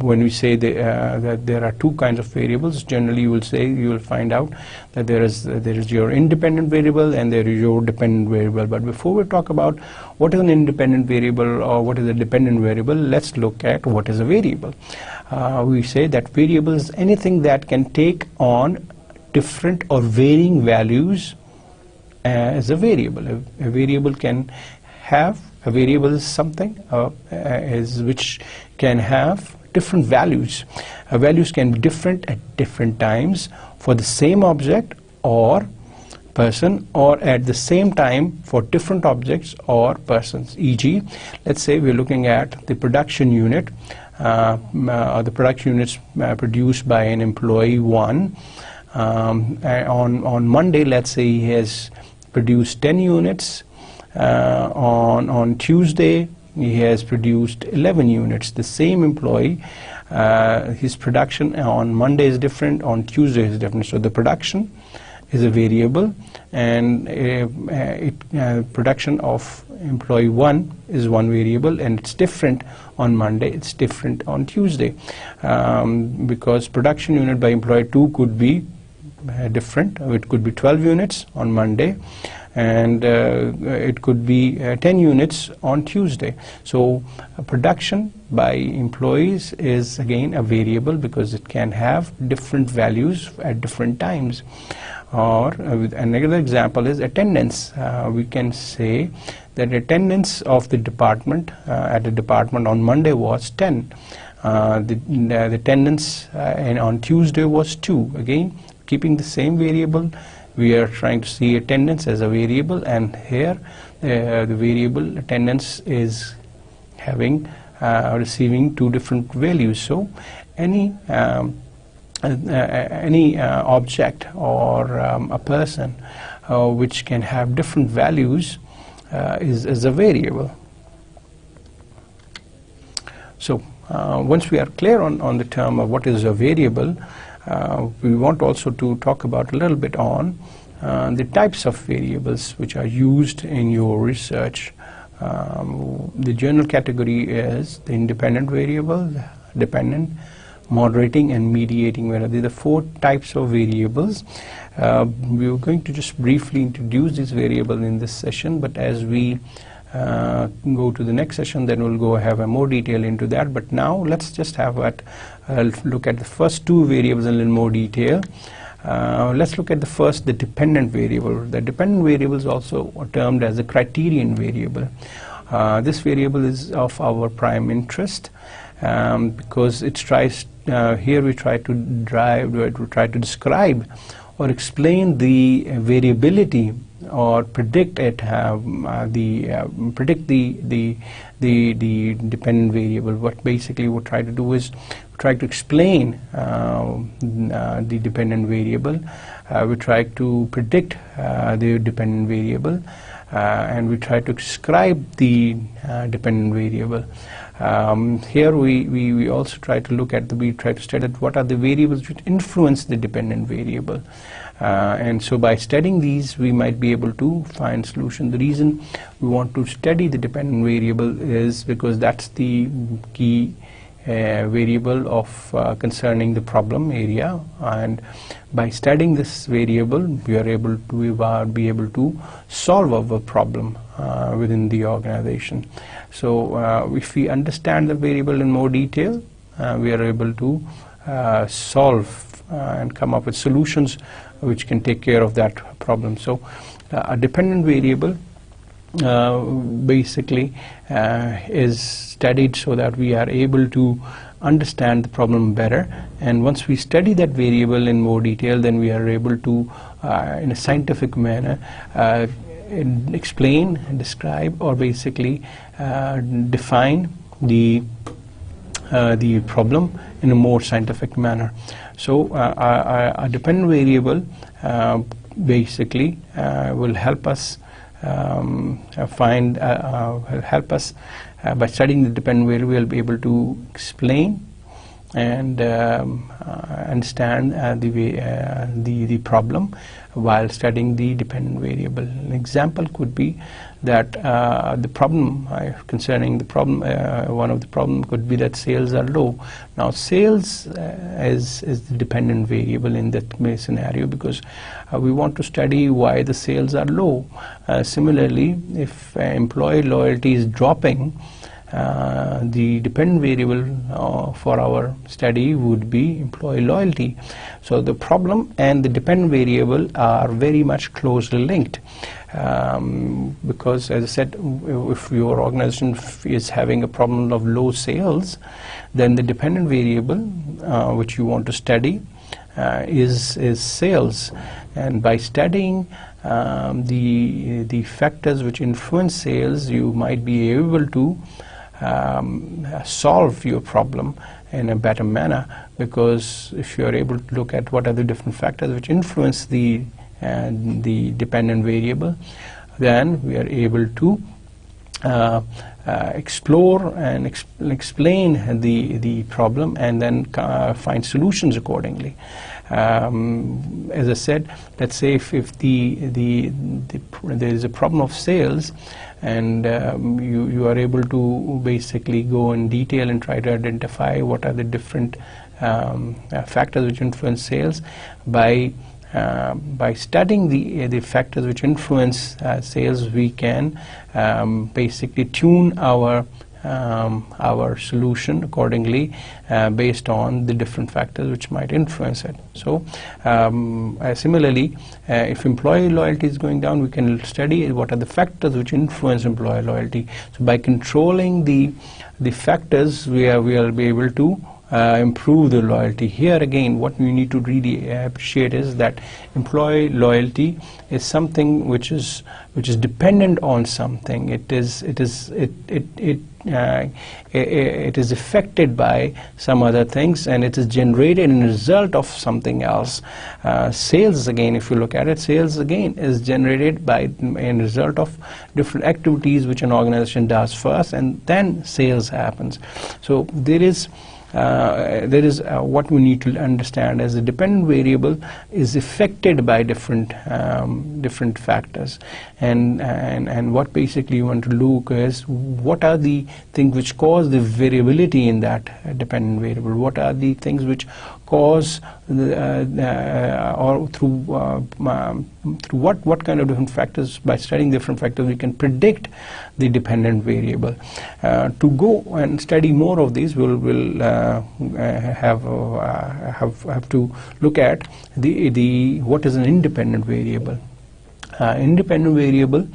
Speaker 1: when we say that there are two kinds of variables, generally you will find out that there is your independent variable and there is your dependent variable. But before we talk about what is an independent variable or what is a dependent variable, let's look at what is a variable. We say that variable is anything that can take on different or varying values as a variable. A variable can have, a variable is something which can have different values. Values can be different at different times for the same object or person, or at the same time for different objects or persons. E.g., let's say we're looking at the production unit, the production units produced by an employee 1. On Monday, let's say he has produced 10 units. On Tuesday, he has produced 11 units. The same employee, his production on Monday is different, on Tuesday is different. So the production is a variable, and production of employee 1 is one variable, and it's different on Monday, it's different on Tuesday, because production unit by employee 2 could be different. It could be 12 units on Monday, and it could be 10 units on Tuesday. So production by employees is again a variable because it can have different values at different times. Or another example is attendance. We can say that attendance of the department at the department on Monday was 10. The attendance on Tuesday was 2. Again, keeping the same variable, we are trying to see attendance as a variable, and here the variable attendance is having receiving two different values. So any object or a person which can have different values is a variable. So once we are clear on the term of what is a variable, we want also to talk about a little bit on the types of variables which are used in your research. The general category is the independent variable, dependent, moderating, and mediating variable. These are the 4 types of variables. We're going to just briefly introduce these variables in this session, but as we go to the next session, then we'll go have a more detail into that. But now let's just have a look at the first 2 variables in a little more detail. Let's look at the first, the dependent variable. The dependent variable is also termed as a criterion variable. This variable is of our prime interest because it tries, here we try to describe or explain the variability or predict it, predict the dependent variable. What basically we try to do is try to explain the dependent variable. We try to predict the dependent variable, and we try to describe the dependent variable. Here we also try to look at we try to study what are the variables which influence the dependent variable. And so by studying these, we might be able to find solution. The reason we want to study the dependent variable is because that's the key variable of concerning the problem area, and by studying this variable, we are be able to solve our problem within the organization. So if we understand the variable in more detail, we are able to solve and come up with solutions which can take care of that problem. So a dependent variable basically is studied so that we are able to understand the problem better, and once we study that variable in more detail, then we are able to in a scientific manner explain, describe, or basically define the problem in a more scientific manner. So a dependent variable basically will help us help us by studying the dependent variable. We'll be able to explain and understand the problem while studying the dependent variable. An example could be that the problem concerning the problem, one of the problem could be that sales are low. Now sales is the dependent variable in that scenario, because we want to study why the sales are low. Similarly, if employee loyalty is dropping, the dependent variable for our study would be employee loyalty. So the problem and the dependent variable are very much closely linked, because as I said, if your organization is having a problem of low sales, then the dependent variable which you want to study is sales. And by studying the factors which influence sales, you might be able to solve your problem in a better manner, because if you are able to look at what are the different factors which influence the dependent variable, then we are able to explore and explain the problem, and then find solutions accordingly. As I said, let's say if there is a problem of sales, and you are able to basically go in detail and try to identify what are the different factors which influence sales. By studying the factors which influence sales, we can basically tune our solution accordingly based on the different factors which might influence it. So similarly, if employee loyalty is going down, we can study what are the factors which influence employee loyalty. So by controlling the factors, we will be able to improve the loyalty. Here again, what we need to really appreciate is that employee loyalty is something which is dependent on something. It is affected by some other things, and it is generated in a result of something else. Sales, again, if you look at it, sales again is generated by a result of different activities which an organization does first, and then sales happens. So there is there is what we need to understand as the dependent variable is affected by different factors, and what basically you want to look is what are the things which cause the variability in that dependent variable, what are the things which cause or through what kind of different factors. By studying different factors we can predict the dependent variable. To go and study more of these, we'll have to look at the what is an independent variable. Independent variable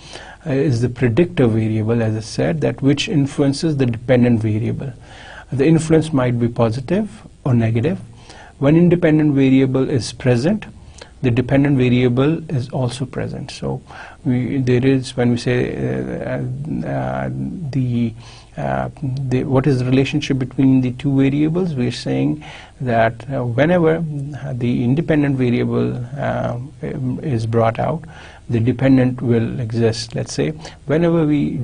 Speaker 1: is the predictor variable, as I said, that which influences the dependent variable. The influence might be positive or negative. When independent variable is present, the dependent variable is also present. So there is, when we say what is the relationship between the two variables, we are saying that whenever the independent variable is brought out, the dependent will exist. Let's say whenever we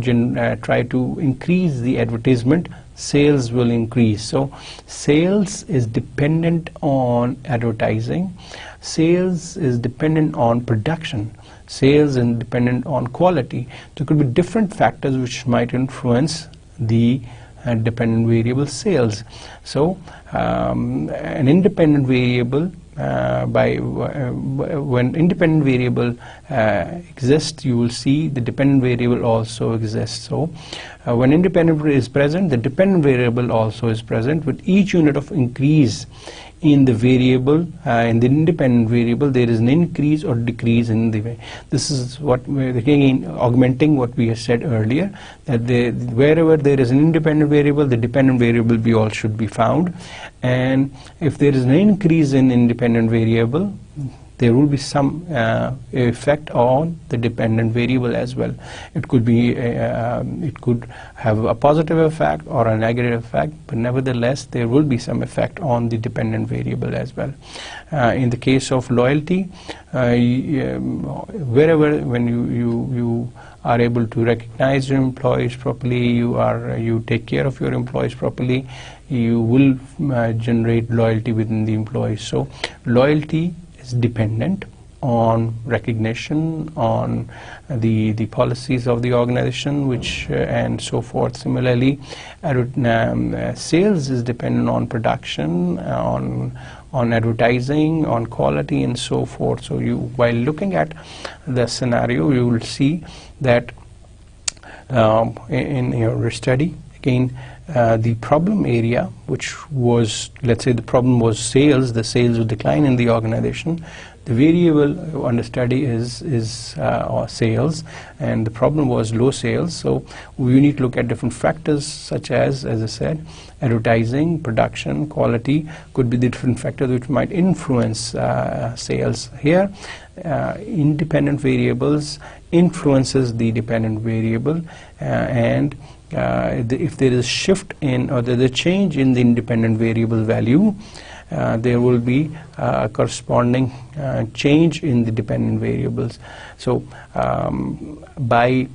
Speaker 1: try to increase the advertisement, sales will increase. So sales is dependent on advertising, sales is dependent on production, sales is dependent on quality. There could be different factors which might influence the dependent variable sales. So an independent variable when independent variable exists, you will see the dependent variable also exists. So when independent is present, the dependent variable also is present. With each unit of increase in the variable, in the independent variable, there is an increase or decrease in the. This is what we're again augmenting what we have said earlier, that wherever there is an independent variable, the dependent variable B all should be found, and if there is an increase in independent variable, there will be some effect on the dependent variable as well. It could be it could have a positive effect or a negative effect, but nevertheless there will be some effect on the dependent variable as well. In the case of loyalty, wherever when you are able to recognize your employees properly, you take care of your employees properly, you will generate loyalty within the employees. So loyalty is dependent on recognition, on the policies of the organization, which and so forth. Similarly, sales is dependent on production, on advertising, on quality, and so forth. So while looking at the scenario, you will see that in your study, again, the problem area, which was, let's say the problem was sales, the sales would decline in the organization. The variable under study is sales, and the problem was low sales. So we need to look at different factors such as I said, advertising, production, quality could be the different factors which might influence sales. Here, independent variables influences the dependent variable, and if there is shift in or there is a change in the independent variable value, there will be a corresponding change in the dependent variables. So by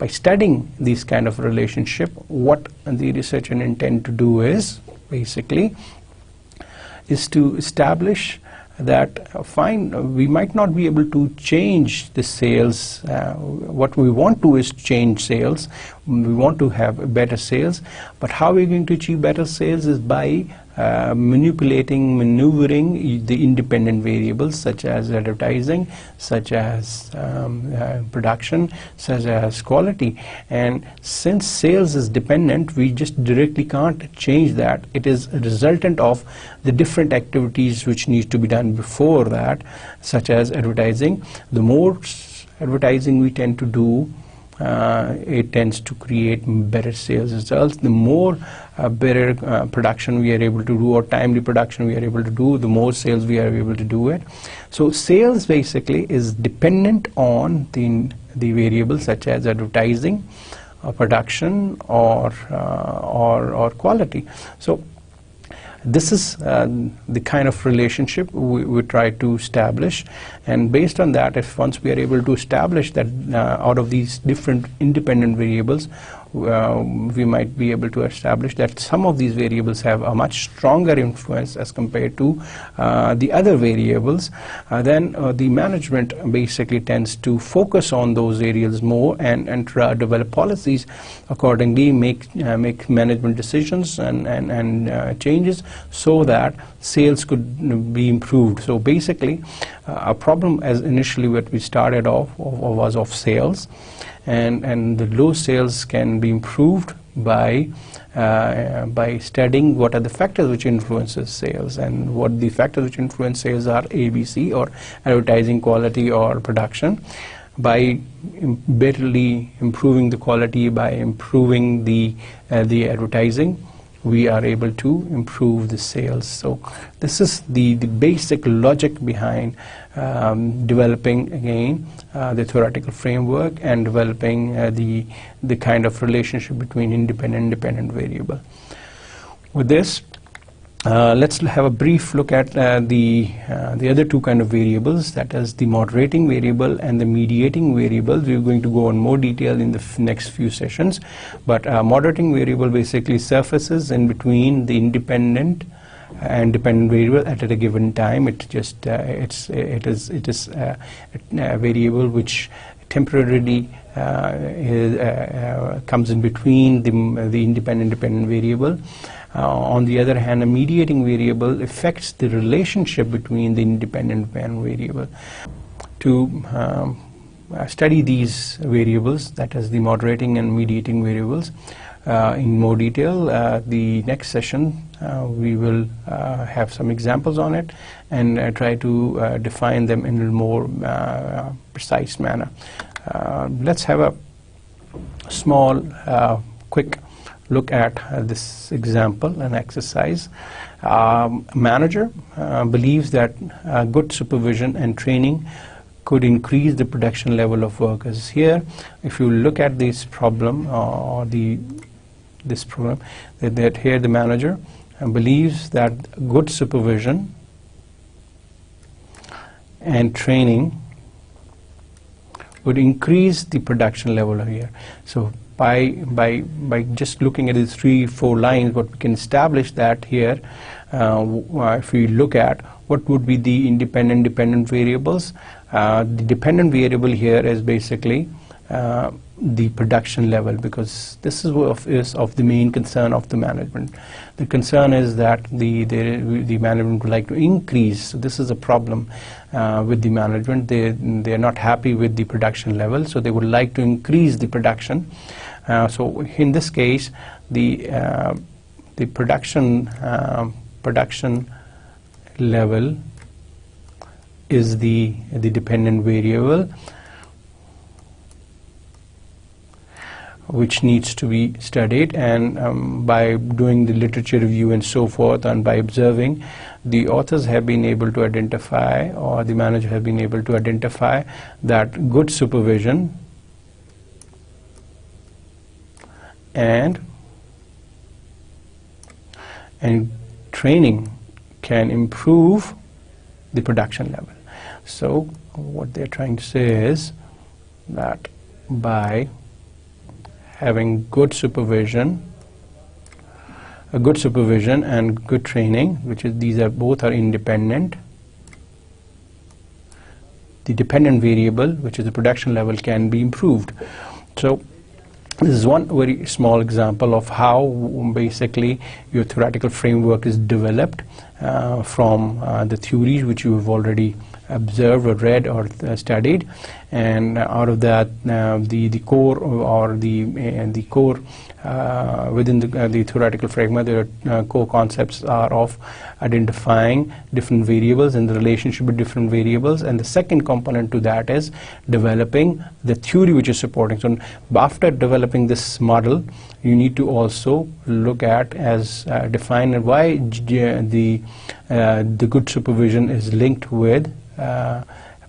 Speaker 1: studying this kind of relationship, what the researcher intend to do is basically to establish that we might not be able to change the sales. What we want to is change sales. We want to have better sales, but how we're going to achieve better sales is by maneuvering the independent variables such as advertising, such as production, such as quality. And since sales is dependent, we just directly can't change that. It is a resultant of the different activities which need to be done before that, such as advertising. The more advertising we tend to do, it tends to create better sales results. The more better production we are able to do, or timely production we are able to do, the more sales we are able to do it. So sales basically is dependent on the variables such as advertising, production, or quality. So this is the kind of relationship we try to establish, and based on that, if once we are able to establish that out of these different independent variables, we might be able to establish that some of these variables have a much stronger influence as compared to the other variables, then the management basically tends to focus on those areas more and develop policies accordingly, make management decisions and changes so that sales could be improved. So basically, a problem as initially what we started off was of sales, and the low sales can be improved by studying what are the factors which influences sales, and what the factors which influence sales are ABC, or advertising quality or production. By betternly improving the quality, by improving the advertising, we are able to improve the sales. So this is the basic logic behind developing again the theoretical framework and developing the kind of relationship between independent variable. With this, let's have a brief look at the other two kind of variables, that is the moderating variable and the mediating variable. We're going to go in more detail in the next few sessions, but moderating variable basically surfaces in between the independent and dependent variable at a given time. It is a variable which temporarily comes in between the independent variable. On the other hand, a mediating variable affects the relationship between the independent and variable. To study these variables, that is the moderating and mediating variables, in more detail, the next session we will have some examples on it and try to define them in a more precise manner. Let's have a small quick look at this example and exercise. A manager believes that good supervision and training could increase the production level of workers. Here, if you look at this problem or this problem, that here the manager believes that good supervision and training would increase the production level here. So by just looking at these 3-4 lines, what we can establish that here, if we look at what would be the independent variables, the dependent variable here is basically the production level, because this is of the main concern of the management. The concern is that the management would like to increase. So this is a problem with the management. They are not happy with the production level, so they would like to increase the production. So in this case, the production level is the dependent variable, which needs to be studied, and by doing the literature review and so forth, and by observing, the authors have been able to identify, or the manager have been able to identify, that good supervision and training can improve the production level. So what they're trying to say is that by having good supervision and good training, which is both are independent, the dependent variable, which is the production level, can be improved. So this is one very small example of how basically your theoretical framework is developed from the theories which you have already observed or read or studied, and out of that the core or the core within the theoretical framework, there are core concepts are of identifying different variables and the relationship with different variables, and the second component to that is developing the theory which is supporting. So after developing this model, you need to also look at define why the good supervision is linked with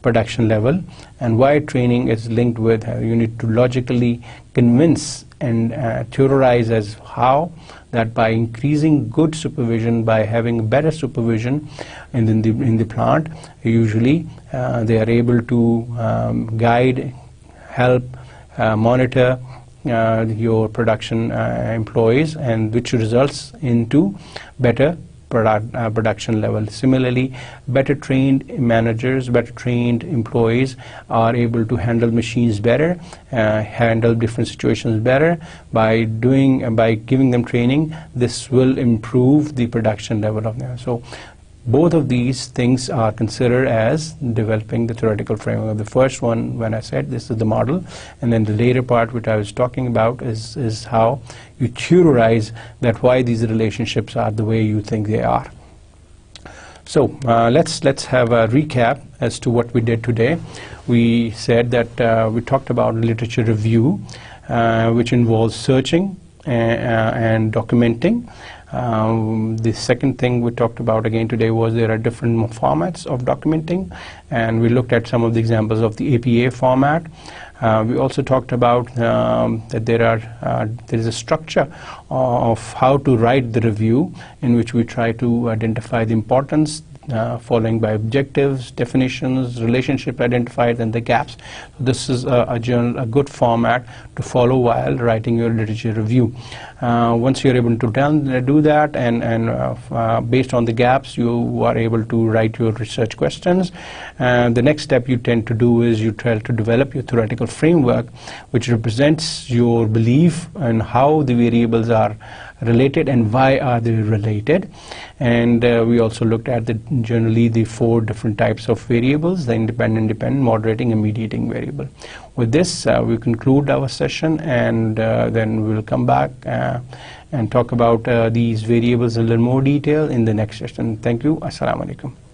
Speaker 1: production level, and why training is linked with. You need to logically convince and theorize as how that by increasing good supervision, by having better supervision in the plant, usually they are able to guide, help, monitor your production employees, and which results into better production level. Similarly, better trained managers, better trained employees are able to handle machines better, handle different situations better. By giving them training, this will improve the production level of them. So both of these things are considered as developing the theoretical framework. The first one, when I said this is the model, and then the later part which I was talking about is how you theorize that why these relationships are the way you think they are. So let's have a recap as to what we did today. We said that we talked about literature review, which involves searching and documenting. The second thing we talked about again today was there are different formats of documenting, and we looked at some of the examples of the APA format. We also talked about that there is a structure of how to write the review, in which we try to identify the importance, following by objectives, definitions, relationship identified, and the gaps. This is a good format to follow while writing your literature review. Once you're able to do that, and based on the gaps, you are able to write your research questions. The next step you tend to do is you try to develop your theoretical framework, which represents your belief in how the variables are related and why are they related. And we also looked at generally the 4 different types of variables: the independent, dependent, moderating, and mediating variable. With this, we conclude our session, and then we will come back and talk about these variables in a little more detail in the next session. Thank you. Assalamu alaikum.